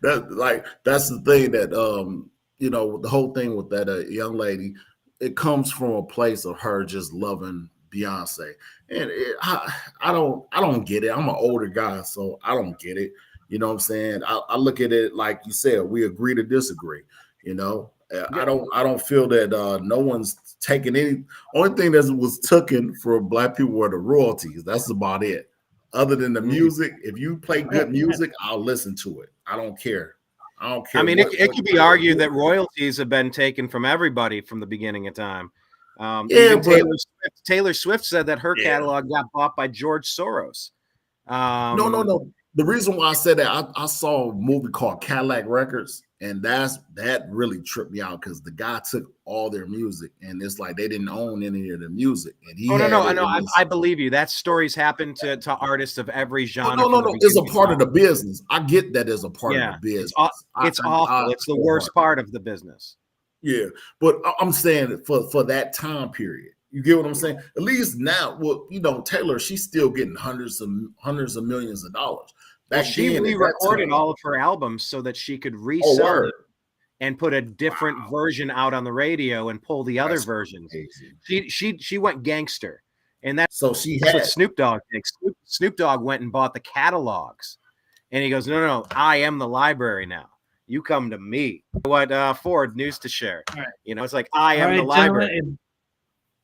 Speaker 3: that's the thing that the whole thing with that young lady, it comes from a place of her just loving Beyonce, and I don't get it. I'm an older guy, so I don't get it. You know what I'm saying? I look at it like you said, we agree to disagree. You know, I don't feel that no one's taking any. Only thing that was taken for Black people were the royalties. That's about it. Other than the music, if you play good music, I'll listen to it. I don't care. I mean,
Speaker 1: it could be argued that royalties have been taken from everybody from the beginning of time. Taylor Swift said that her catalog got bought by George Soros.
Speaker 3: No. The reason why I said that, I saw a movie called Cadillac Records, and that really tripped me out because the guy took all their music, and it's like they didn't own any of the music. And
Speaker 1: I believe you. That story's happened to artists of every genre.
Speaker 3: No. It's a part of the business. I get that as a part of the business.
Speaker 1: It's awful. It's the worst part of the business.
Speaker 3: Yeah, but I'm saying for that time period, you get what I'm saying? At least now, Taylor, she's still getting hundreds of millions of dollars.
Speaker 1: She re-recorded all of her albums so that she could resell them and put a different version out on the radio and pull the other versions. She went gangster, and that's what Snoop Dogg did. Snoop Dogg went and bought the catalogs, and he goes, "No, I am the library now. You come to me." What Ford news to share? Right. It's like I am the library.
Speaker 2: It's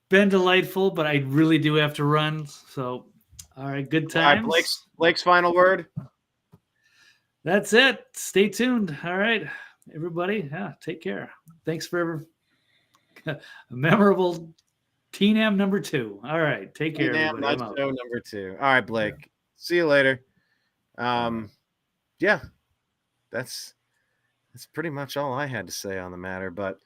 Speaker 2: been delightful, but I really do have to run. So, all right, good times.
Speaker 1: All right, Blake's final word.
Speaker 2: That's it. Stay tuned. All right, everybody. Yeah, take care. Thanks for a memorable Tnam number 2. All right, take care.
Speaker 1: Tnam show number 2. All right, Blake. See you later. Yeah, that's pretty much all I had to say on the matter. But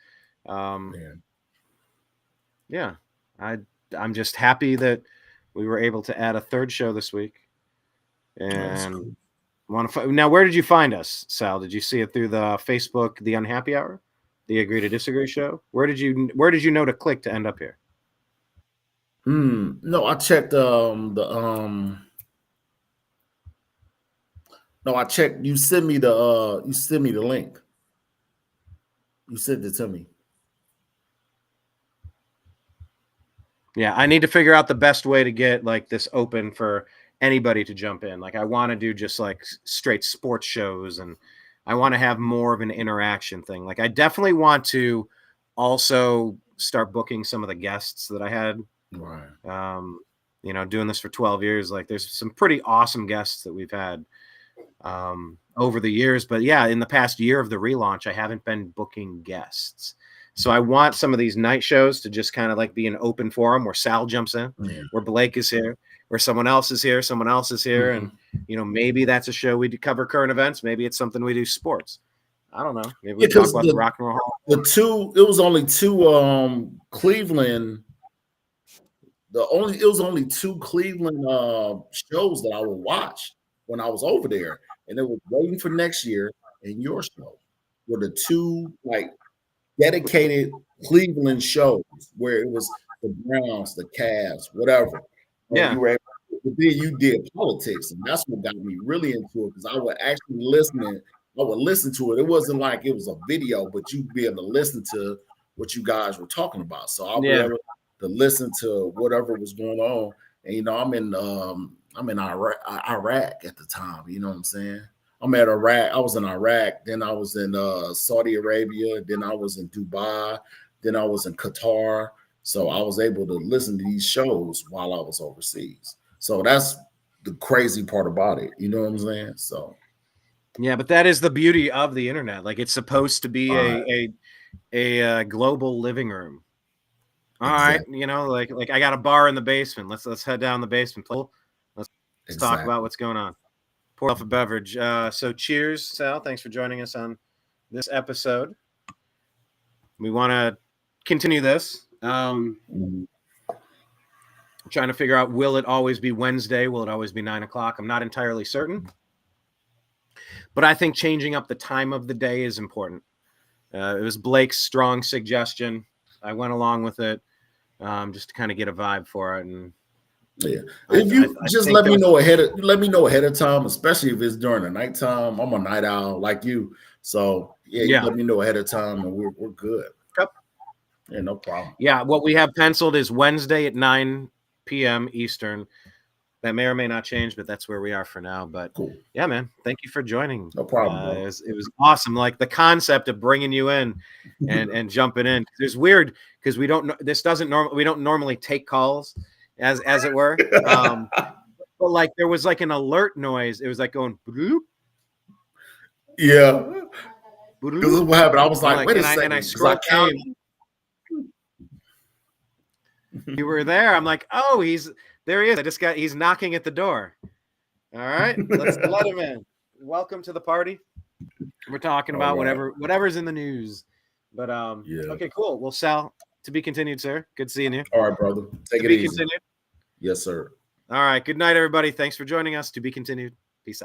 Speaker 1: yeah, I'm just happy that we were able to add a third show this week. And now, where did you find us, Sal? Did you see it through the Facebook, The Unhappy Hour, the Agree to Disagree show? Where did you know to click to end up here?
Speaker 3: No, I checked I checked. You sent me the link. You sent it to me.
Speaker 1: Yeah, I need to figure out the best way to get like this open for anybody to jump in. Like I want to do just like straight sports shows, and I want to have more of an interaction thing. Like I definitely want to also start booking some of the guests that I had. Right. Doing this for 12 years, like there's some pretty awesome guests that we've had over the years. But yeah, in the past year of the relaunch, I haven't been booking guests. So I want some of these night shows to just kind of like be an open forum where Sal jumps in, where Blake is here, where someone else is here, and maybe that's a show we cover current events. Maybe it's something we do sports. I don't know. Maybe we talk about the Rock and Roll Hall.
Speaker 3: It was only two Cleveland. It was only 2 Cleveland shows that I would watch when I was over there, and it was Waiting for Next Year and your show were the 2 like dedicated Cleveland shows where it was the Browns, the Cavs, whatever.
Speaker 1: Yeah.
Speaker 3: Then you did politics, and that's what got me really into it because I would actually listen to it. It wasn't like it was a video, but you'd be able to listen to what you guys were talking about. So I'll be able to listen to whatever was going on. And I'm in Iraq at the time. You know what I'm saying? I'm at Iraq. I was in Iraq. Then I was in Saudi Arabia. Then I was in Dubai. Then I was in Qatar. So I was able to listen to these shows while I was overseas. So that's the crazy part about it. You know what I'm saying? So
Speaker 1: yeah, but that is the beauty of the internet. Like it's supposed to be a global living room. All right, you know, like I got a bar in the basement. Let's head down the basement. Let's talk about what's going on. Pour off a beverage. So cheers, Sal. Thanks for joining us on this episode. We want to continue this. I'm trying to figure out, will it always be Wednesday? Will it always be 9 o'clock? I'm not entirely certain. But I think changing up the time of the day is important. It was Blake's strong suggestion. I went along with it just to kind of get a vibe for it. And
Speaker 3: yeah, if you just let me know ahead of time, especially if it's during the nighttime. I'm a night owl like you, so yeah, you let me know ahead of time, and we're good.
Speaker 1: Yep.
Speaker 3: Yeah, no problem.
Speaker 1: Yeah, what we have penciled is Wednesday at 9 p.m. Eastern. That may or may not change, but that's where we are for now. But
Speaker 3: cool.
Speaker 1: Yeah, man, thank you for joining.
Speaker 3: No problem.
Speaker 1: It was awesome. Like the concept of bringing you in and jumping in. It's weird because we don't normally take calls. As it were, but like there was like an alert noise. It was like going, bloop.
Speaker 3: Yeah. Because what happened? I was like, wait a second.
Speaker 1: And I scrolled down. You were there. I'm like, oh, there he is. He's knocking at the door. All right, let's let him in. Welcome to the party. We're talking about whatever's in the news. But okay, cool. Well, Sal, to be continued, sir. Good seeing you.
Speaker 3: All right, brother. Take it easy.
Speaker 1: Continued.
Speaker 3: Yes, sir.
Speaker 1: All right. Good night, everybody. Thanks for joining us. To be continued. Peace out.